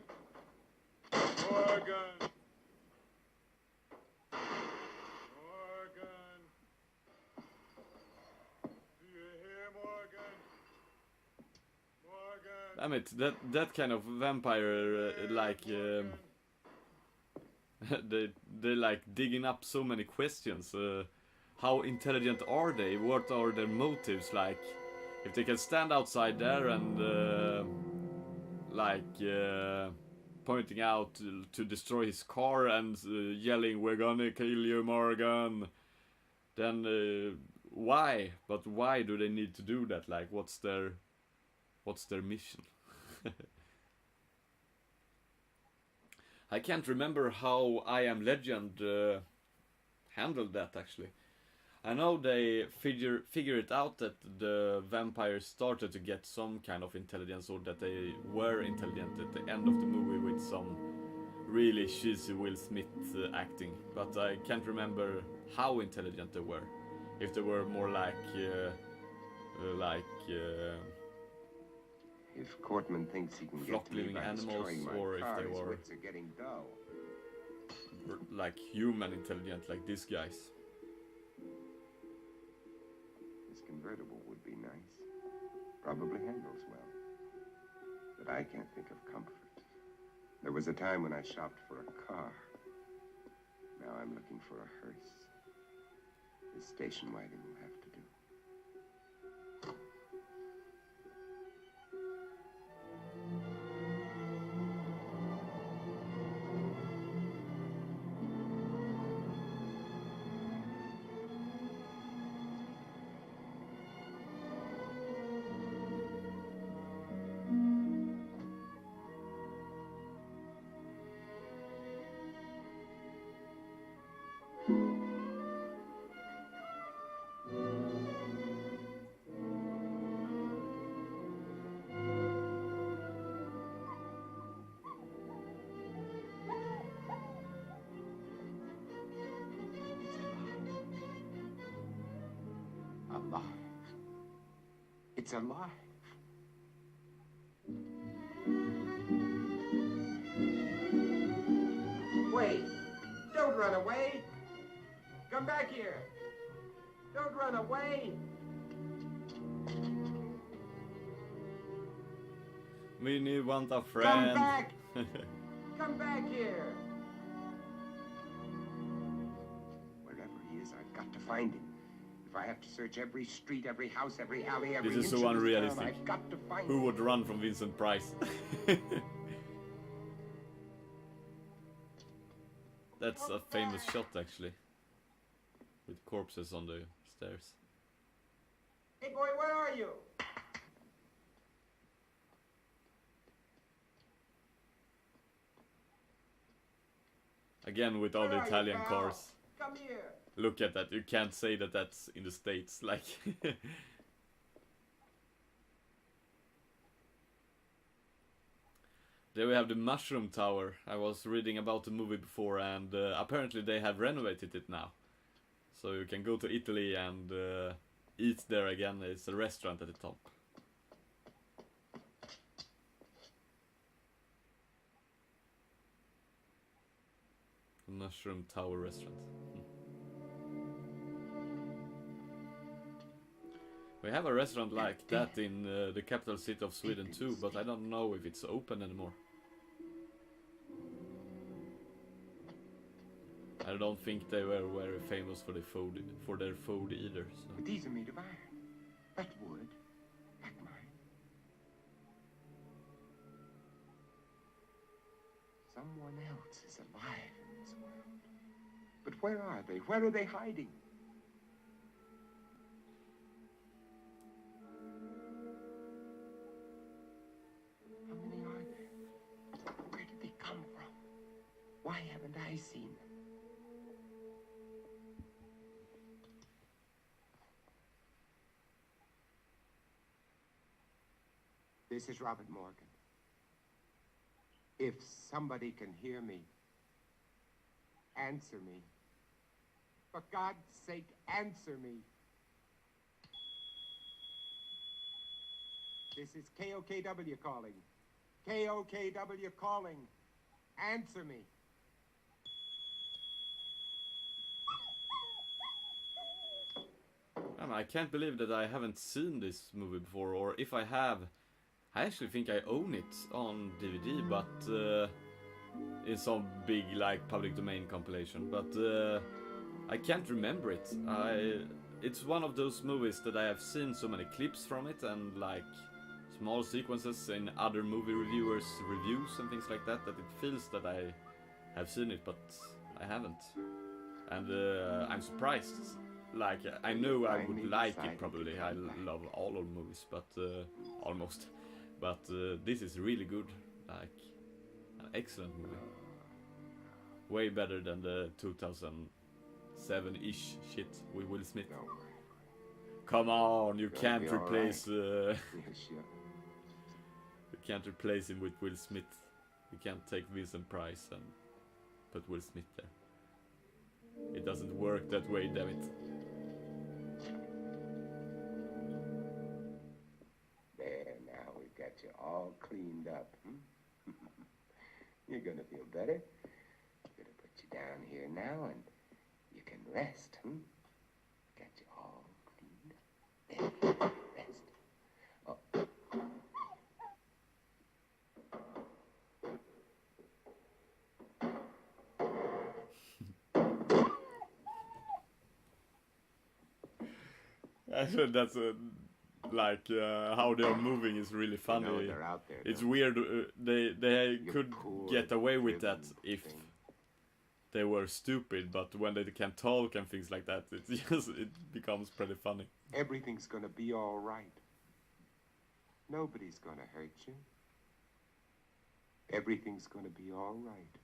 Morgan. Morgan. Do you hear, Morgan? Morgan. Damn it, that kind of vampire they like digging up so many questions. How intelligent are they? What are their motives? Like, if they can stand outside there and pointing out to destroy his car and yelling, "We're gonna kill you, Morgan," then why? But why do they need to do that? Like, what's their mission? I can't remember how I Am Legend handled that actually. I know they figure it out that the vampires started to get some kind of intelligence, or that they were intelligent at the end of the movie with some really cheesy Will Smith acting. But I can't remember how intelligent they were. If they were more like If Cortman thinks he can get flock to me living by animals, destroying my or if car, they his were wits are getting dull. like human intelligent like these guys. This convertible would be nice. Probably handles well. But I can't think of comfort. There was a time when I shopped for a car. Now I'm looking for a hearse. This station wagon will have to do. alive. It's alive. Wait! Don't run away! Come back here! Don't run away! We want a Come friend. back! Come back here! Wherever he is, I've got to find him. If I have to search every street, every house, every alley, every This is inch so of this unrealistic. town, I've got to find Who him. would run from Vincent Price? That's a famous shot actually. With corpses on the stairs. Hey boy, where are you? Again with all Where the are you, Italian pal? cars. Come here. Look at that, you can't say that that's in the States, like... There we have the Mushroom Tower. I was reading about the movie before and apparently they have renovated it now. So you can go to Italy and eat there again, it's a restaurant at the top. Mushroom Tower restaurant. We have a restaurant like that in the capital city of Sweden too, but I don't know if it's open anymore. I don't think they were very famous for their food either. So. But these are made of iron. That wood, like mine. Someone else is alive in this world. But where are they? Where are they hiding? How many are there? Where did they come from? Why haven't I seen them? This is Robert Morgan. If somebody can hear me, answer me. For God's sake, answer me. This is KOKW calling. KOKW calling. Answer me. I can't believe that I haven't seen this movie before, or if I have, I actually think I own it on DVD, but in some big like public domain compilation. But I can't remember it. It's one of those movies that I have seen so many clips from it and like small sequences in other movie reviewers' reviews and things like that, that it feels that I have seen it, but I haven't. And I'm surprised. Like, I know I would like it probably. I love all old movies, but almost. But this is really good. Like, an excellent movie. Way better than the 2007-ish shit with Will Smith. Don't worry. Come on, you Gonna can't be all replace. Yes, sure. You can't replace him with Will Smith. You can't take Vincent Price and put Will Smith there. It doesn't work that way, damn it. There, now we've got you all cleaned up. You're gonna feel better. I'm gonna put you down here now and you can rest. Got you all cleaned up. There, rest. Oh. Actually, that's like how they're moving is really funny. No, they're out there. It's though. weird. They You could poor get away with that driven if thing. they were stupid, but when they can talk and things like that, it becomes pretty funny. Everything's gonna be all right. Nobody's gonna hurt you. Everything's gonna be all right.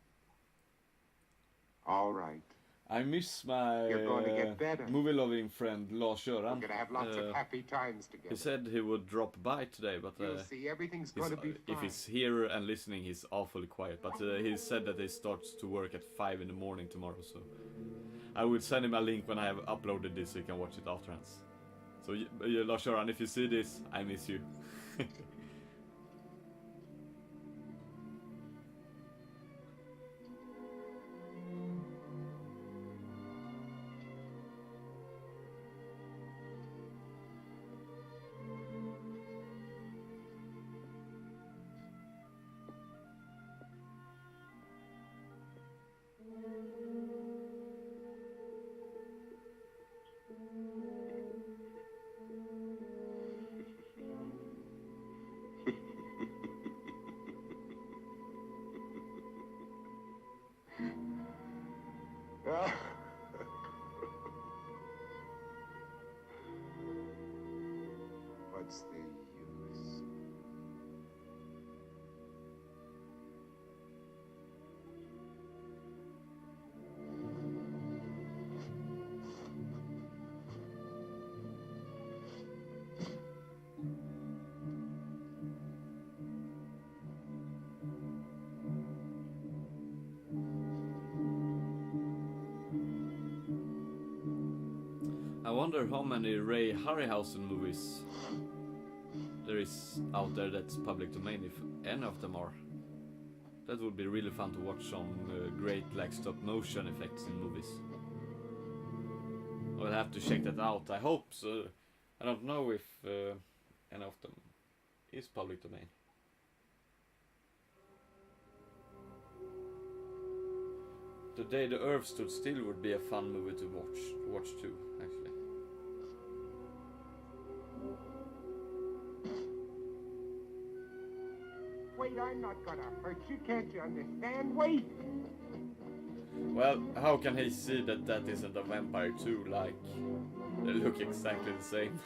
All right. I miss my You're going to get better. movie-loving friend Lars-Göran. We're gonna have lots of happy times together. He said he would drop by today, but You'll see, everything's gonna be fine. if he's here and listening, he's awfully quiet. But he said that he starts to work at 5 in the morning tomorrow, so I will send him a link when I have uploaded this so he can watch it afterwards. So, Lars-Göran, if you see this, I miss you. What's the use? I wonder how many Ray Harryhausen movies there is out there that's public domain, if any of them are. That would be really fun to watch some great like stop motion effects in movies. I'll have to check that out. I hope so. I don't know if any of them is public domain. The Day the Earth Stood Still would be a fun movie to watch too, actually. Wait, I'm not gonna hurt you, can't you understand? Wait! Well, how can he see that that isn't a vampire too? Like, they look exactly the same.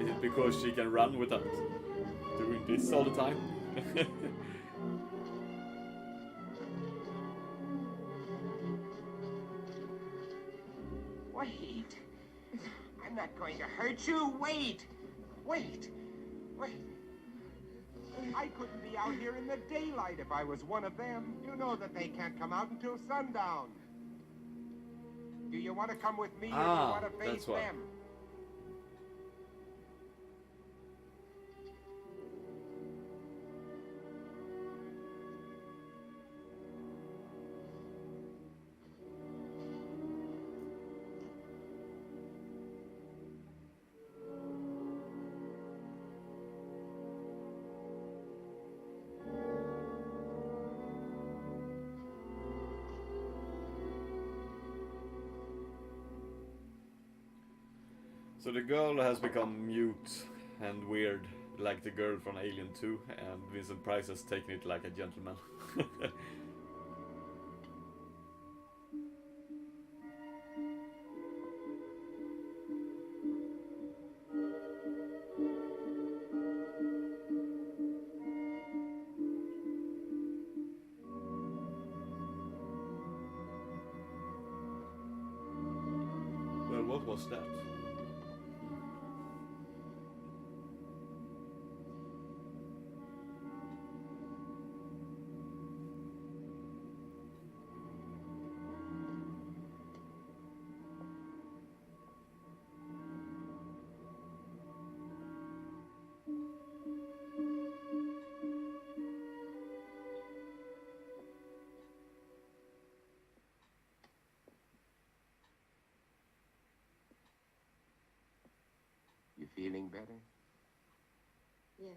Is it because she can run without doing this all the time? Wait! I'm not going to hurt you. Wait! Wait! Wait! I couldn't be out here in the daylight if I was one of them. You know that they can't come out until sundown. Do you want to come with me or do you want to face that's why. them? So the girl has become mute and weird, like the girl from Alien 2, and Vincent Price has taken it like a gentleman. Well, what was that? You feeling better? Yes,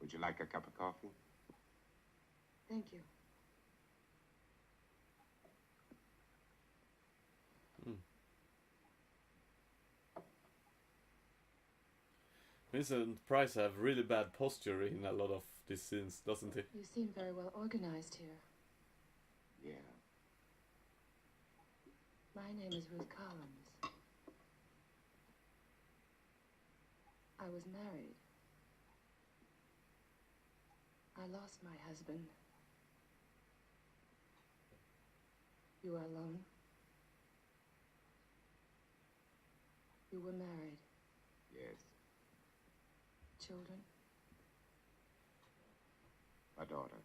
Would you like a cup of coffee? thank you. Vincent Price have really bad posture in a lot of these scenes, doesn't he? You seem very well organized here. Yeah. My name is Ruth Collins. I was married. I lost my husband. You are alone? You were married. Yes. Children? A daughter.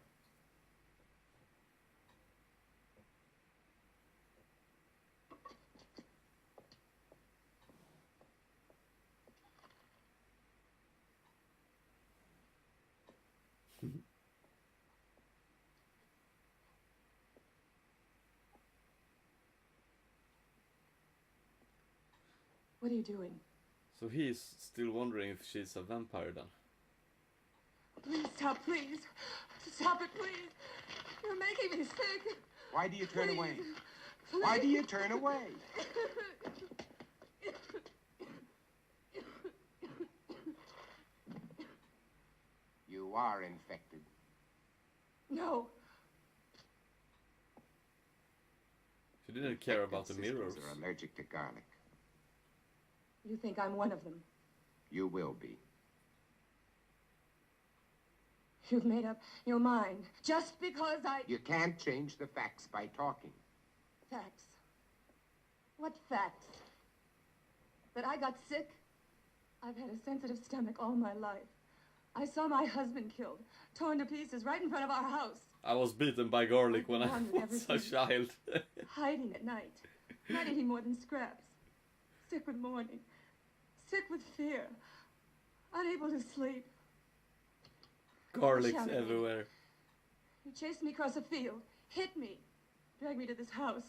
What are you doing? So he's still wondering if she's a vampire then. Please stop, please. Stop it, please. You're making me sick. Why do you turn Please. away? Why do you turn away? You are infected. No. She didn't care about the Infected mirrors. sisters are allergic to garlic. You think I'm one of them. You will be. You've made up your mind just because I... You can't change the facts by talking. Facts. What facts? That I got sick? I've had a sensitive stomach all my life. I saw my husband killed, torn to pieces right in front of our house. I was beaten by garlic when I Wanted was a everything. child. Hiding at night, not eating more than scraps. Sick with mourning, sick with fear, unable to sleep. Garlics Shouted at me. everywhere. You chased me across a field, hit me, dragged me to this house.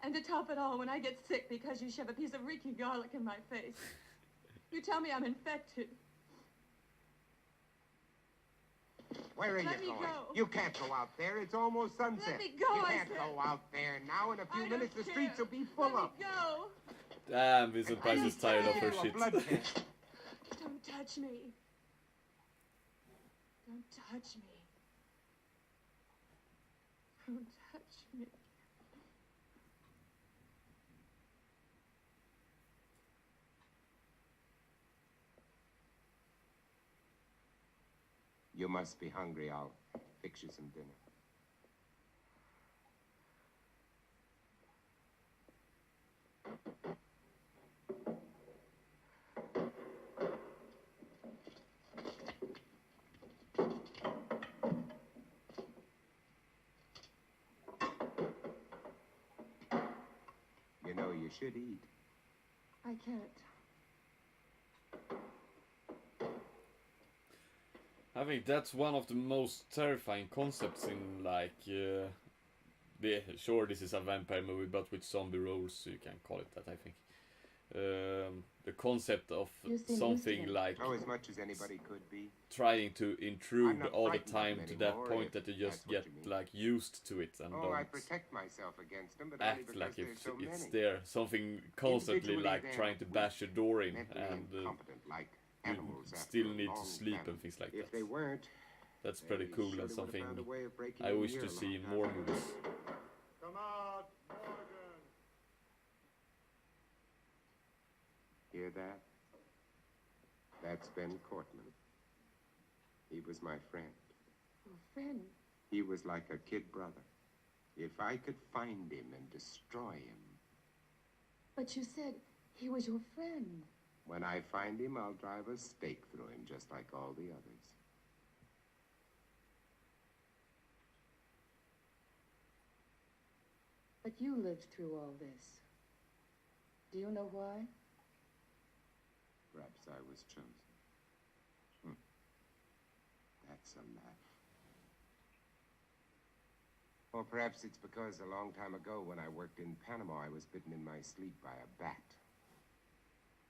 And to top it all, when I get sick because you shove a piece of reeking garlic in my face, you tell me I'm infected. Where are Let me you going? go. You can't go out there. It's almost sunset. Let me go, You I can't said. go out there now. In a few I minutes, the don't streets care. will be full Let up. me go. Damn, Vincent Price is tired of her You a shit. blood test. Don't touch me. Don't touch me. Don't touch me. You must be hungry. I'll fix you some dinner. You know, you should eat. I can't. I think that's one of the most terrifying concepts in like sure this is a vampire movie but with zombie roles, so you can call it that, I think. The concept of You seem used to something it. like Oh, as much as anybody could be. trying to I'm intrude not all the frightened of time them to that anymore, point if that you just that's what get you mean. like used to it and Oh, I don't protect myself against them, but only act because like there's if so it's many. there. Something constantly Individually, like they're trying to weak, bash your door in mentally and incompetent, like you animals after still a need to long sleep famine. and things like If that. they weren't, That's pretty they cool surely and would have something found a way of breaking I in wish here to a see long in time more ago. movies. Come out, Morgan. Hear that? That's Ben Cortman. He was my friend. Your friend. He was like a kid brother. If I could find him and destroy him, But you said he was your friend. when I find him, I'll drive a stake through him just like all the others. But you lived through all this. Do you know why? Perhaps I was chosen. That's a laugh. Or perhaps it's because a long time ago when I worked in Panama, I was bitten in my sleep by a bat.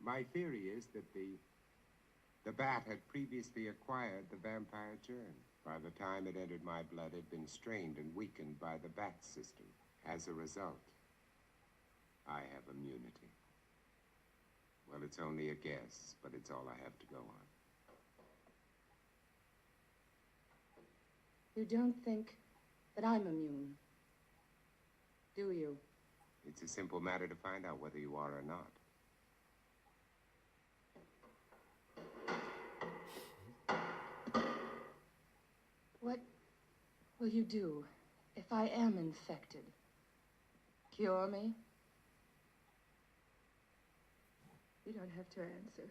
My theory is that the bat had previously acquired the vampire germ. By the time it entered my blood, it had been strained and weakened by the bat system. As a result, I have immunity. Well, it's only a guess, but it's all I have to go on. You don't think that I'm immune, do you? It's a simple matter to find out whether you are or not. What will you do if I am infected? Cure me? You don't have to answer.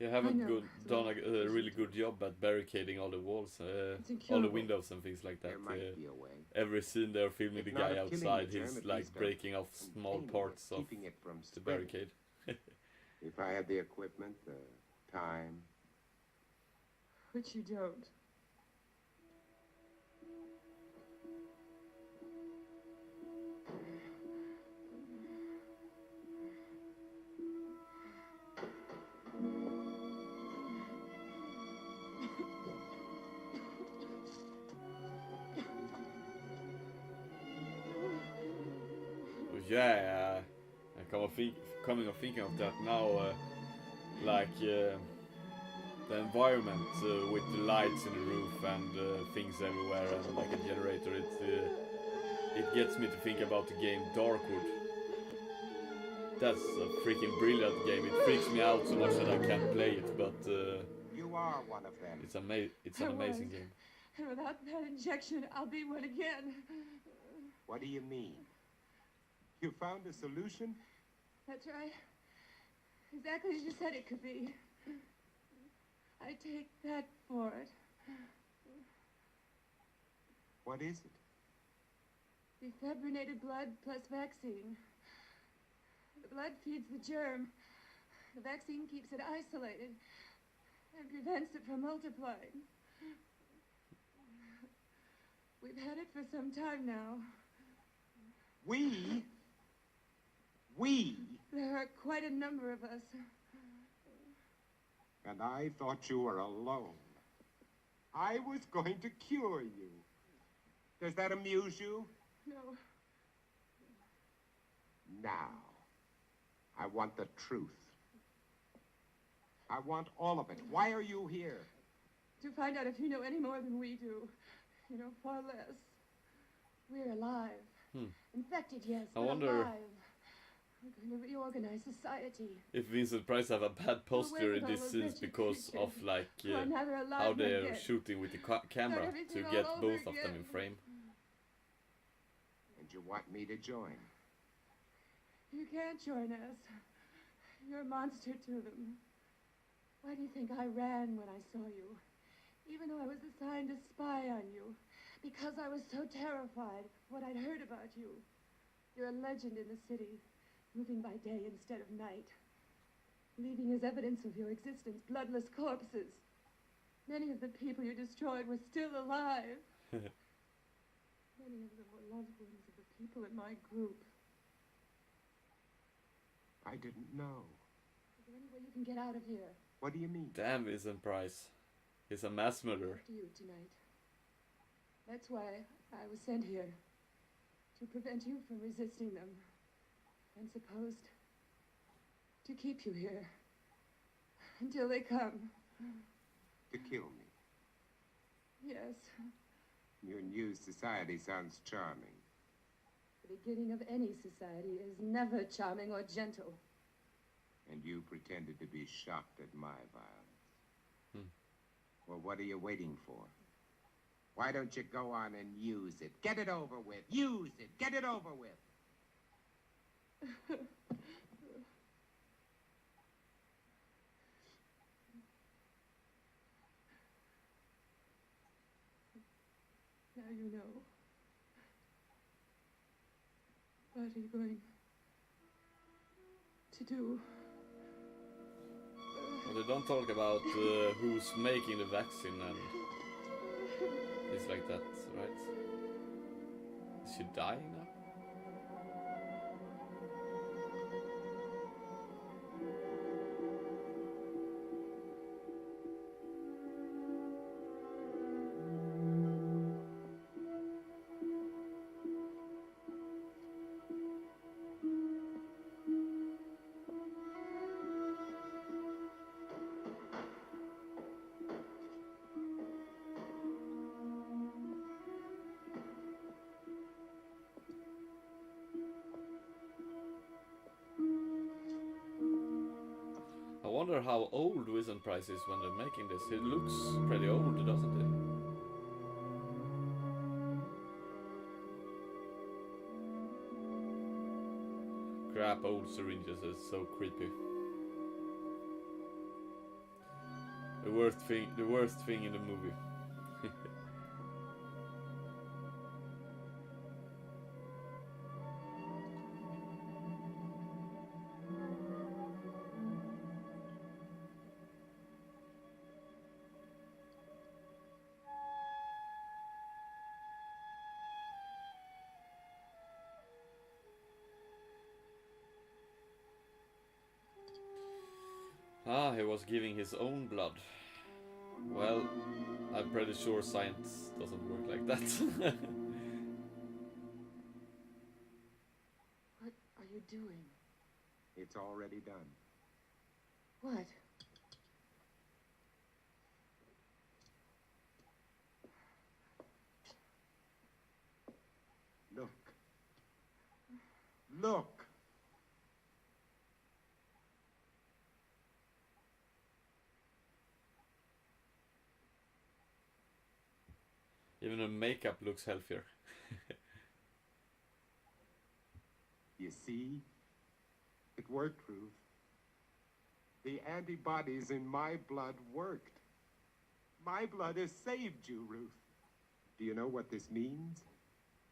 You haven't know, done it's a really good job at barricading all the walls, all the incurable. windows and things like that. There might be a way. Every scene they're filming If the not guy of killing outside, the germ, he's at like least of breaking off small containing it, parts of keeping it from the spreading. barricade. If I had the equipment, the time, Which you don't. yeah, coming of thinking of that now, like the environment with the lights in the roof and things everywhere and like a generator, it gets me to think about the game Darkwood. That's a freaking brilliant game. It freaks me out so much that I can't play it, but You are one of them. it's an amazing game. And without that injection, I'll be one again. What do you mean? You found a solution? That's right. Exactly as you said it could be. I take that for it. What is it? Defibrinated blood plus vaccine. The blood feeds the germ. The vaccine keeps it isolated and prevents it from multiplying. We've had it for some time now. We? There are quite a number of us. And I thought you were alone. I was going to cure you. Does that amuse you? No. Now, I want the truth. I want all of it. Why are you here? To find out if you know any more than we do. You know, far less. We're alive. Infected, yes, I but wonder- alive. We're going to reorganize society. If Vincent Price have a bad posture in this is because of like We're neither alive how nor they're dead. shooting with the camera to everything get all over both of them again. in frame. And you want me to join? You can't join us. You're a monster to them. Why do you think I ran when I saw you? Even though I was assigned to spy on you. Because I was so terrified of what I'd heard about you. You're a legend in the city, moving by day instead of night. Leaving as evidence of your existence bloodless corpses. Many of the people you destroyed were still alive. Many of them were loved ones of the people in my group. I didn't know. Is there any way you can get out of here? What do you mean? Damn, Vincent Price. He's a mass murderer. To you tonight. That's why I was sent here. To prevent you from resisting them. And supposed to keep you here. Until they come. To kill me. Yes. Your new society sounds charming. The beginning of any society is never charming or gentle. And you pretended to be shocked at my violence. Well, what are you waiting for? Why don't you go on and use it? Get it over with. Use it. Get it over with. Now you know. What are you going to do? But they don't talk about who's making the vaccine and things like that, right? Is she dying now? I wonder how old Vincent Price is when they're making this. He looks pretty old, doesn't he? Crap, old syringes is so creepy. The worst thing in the movie. Ah, he was giving his own blood. Well, I'm pretty sure science doesn't work like that. What doing? It's already done. What? Look. Look. Even the makeup looks healthier. You see? It worked, Ruth. The antibodies in my blood worked. My blood has saved you, Ruth. Do you know what this means?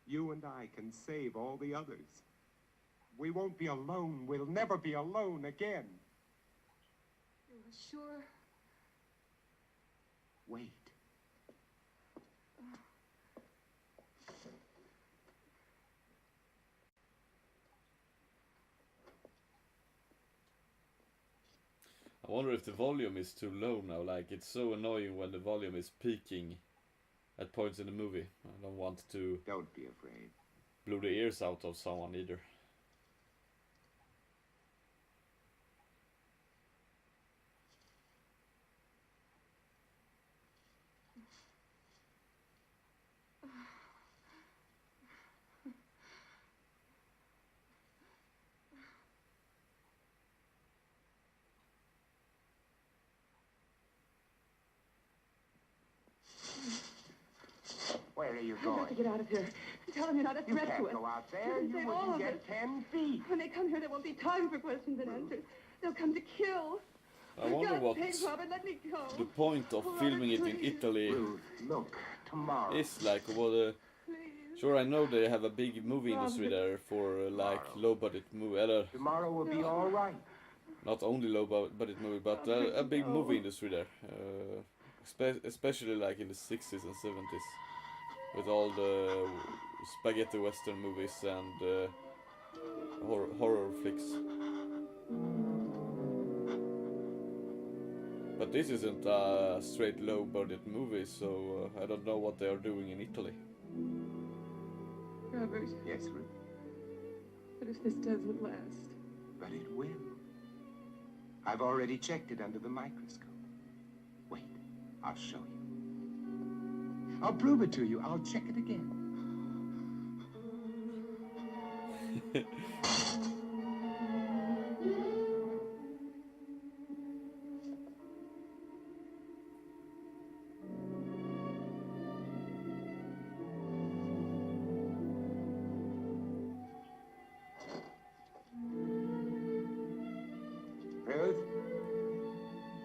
You and I can save all the others. We won't be alone. We'll never be alone again. You're sure? Wait. I wonder if the volume is too low now. Like, it's so annoying when the volume is peaking at points in the movie. I don't want to Don't be afraid. blow the ears out of someone either. Where are you I've got to going? get out of here. Tell them you're not a You threat to can't us. go out You there. can You save all wouldn't of get us. 10 feet. When they come here, there won't be time for questions and answers. They'll come to kill. I wonder For what God's sake, Robert, let me go. the point of Oh, filming it Robert, in please. Italy Ruth, look. Tomorrow. is like. What Please. sure, I know they have a big movie industry there for like low budget movie. Tomorrow will be all right. Not only low budget movie, but a big movie industry there. Especially like in the 60s and 70s, with all the spaghetti western movies and horror flicks. But this isn't a straight low budget movie, so I don't know what they are doing in Italy. Robert, Yes, Ruth. what if this doesn't last? But it will. I've already checked it under the microscope. Wait, I'll show you. I'll prove it to you. I'll check it again. Ruth,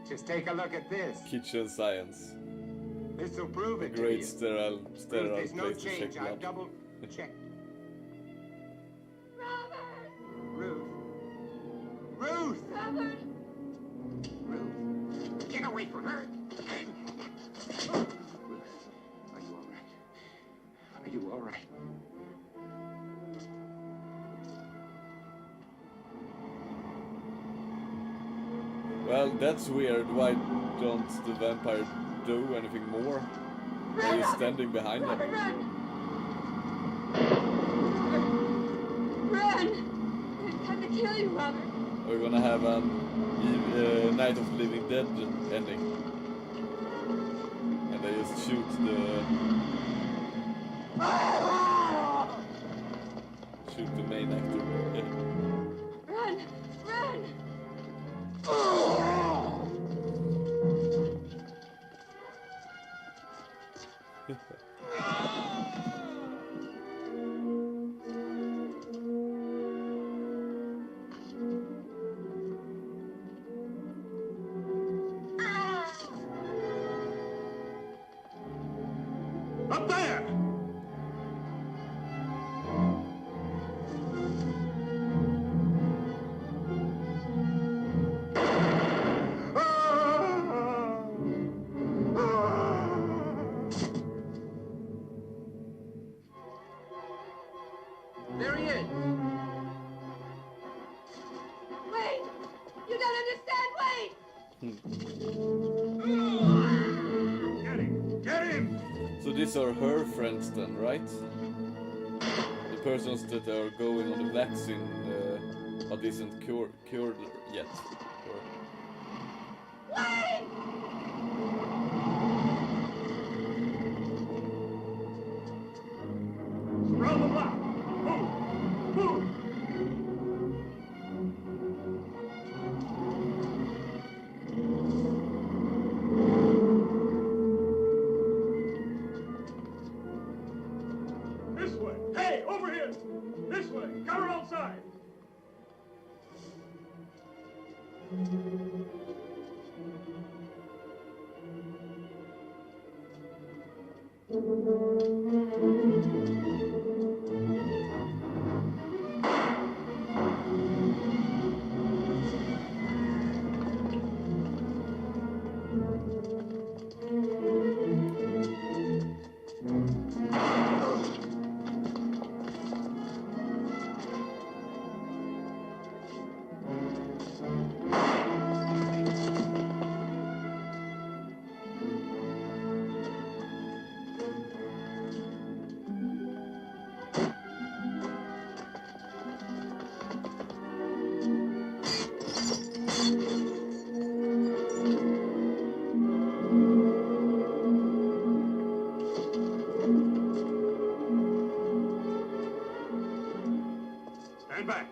just take a look at this. Kitchen science. This will prove A it to great you. sterile Ruth, there's no place to check change. I've blood. double checked. Robert! Ruth. Ruth! Robert! Ruth. Get away from her. Ruth, are you all right? Are you all right? Well, that's weird. Why don't the vampire do anything more? Are you standing behind him? Robert, run! Run! They've come to kill you, Robert. We're gonna have a Night of the Living Dead ending. And they just shoot the main actor. Run! Run! Up there! There he is. Wait! You don't understand! Wait! Get him! Get him! So these are her friends then, right? The persons that are going on the vaccine but isn't cured yet. Or... Round the block! Move! Move! This way! Hey, over here! This way! Cover outside! Stand back.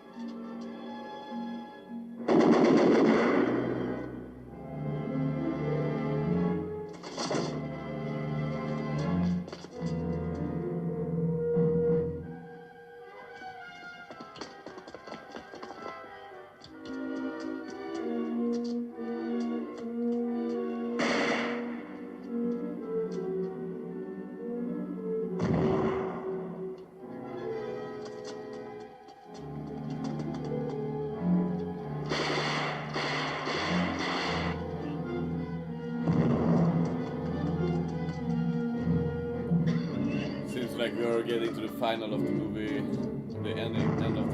Seems like we are getting to the final of the movie, the end of the movie.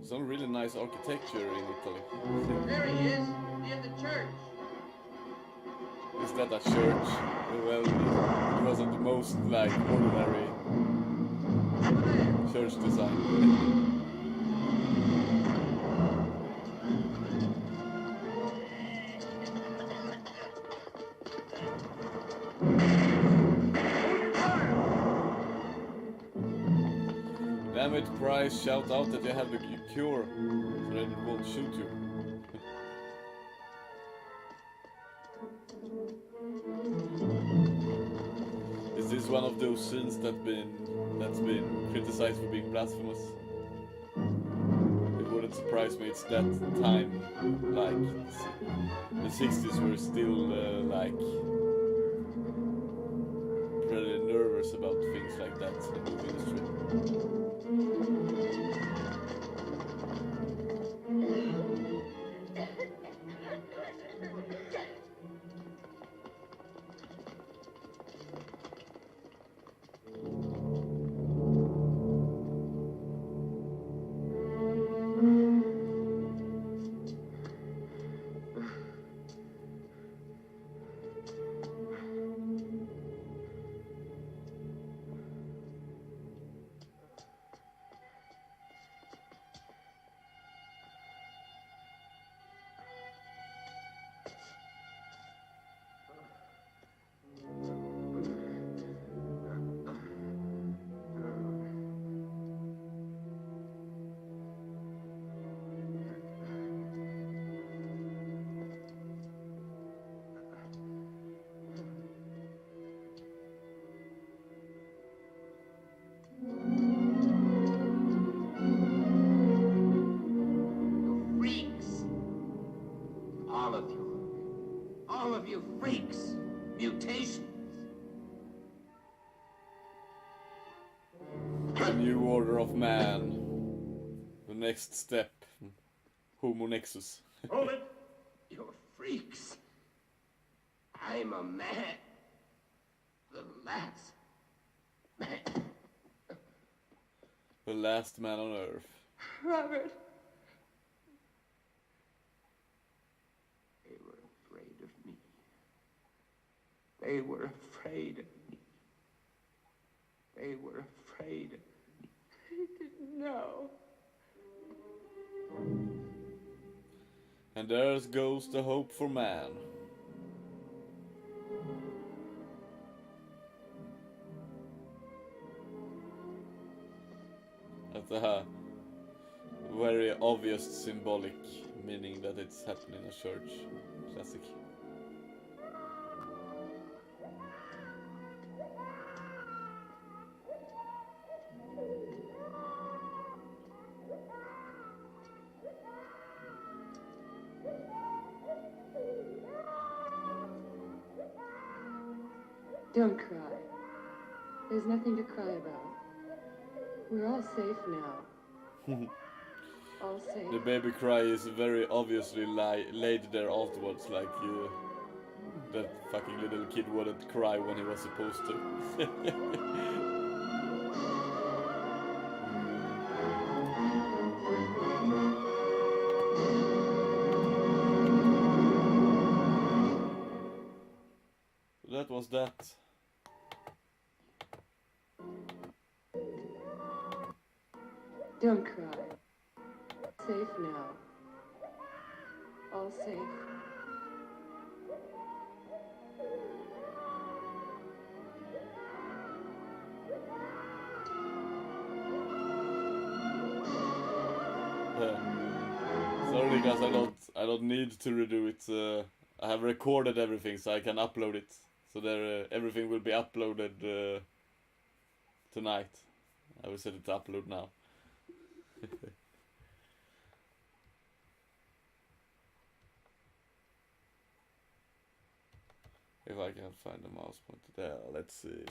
Some really nice architecture in Italy. There he is, near the church. Is that a church? Well, it wasn't the most like ordinary church design. Damn it, Price, shout out that you have the cure, so that it won't shoot you. Is this one of those scenes that's been criticized for being blasphemous? It wouldn't surprise me, it's that time, like, the 60s were still, like, pretty nervous about things like that in the movie industry. All of you freaks. Mutations. The new order of man. The next step. Homo Nexus. Hold it! You're freaks. I'm a man. The last man. The last man on Earth. Robert. They were afraid of me. They were afraid of me. They were afraid of me. I didn't know. And there goes the hope for man. That's a very obvious symbolic meaning that it's happening in a church. Classic. Don't cry. There's nothing to cry about. We're all safe now. All safe. The baby cry is very obviously laid there afterwards, like that fucking little kid wouldn't cry when he was supposed to. That was that. Don't cry. Safe now. All safe. Sorry guys, I don't need to redo it. I have recorded everything so I can upload it. So there everything will be uploaded tonight. I will set it to upload now. If I can find the mouse pointer there, let's see.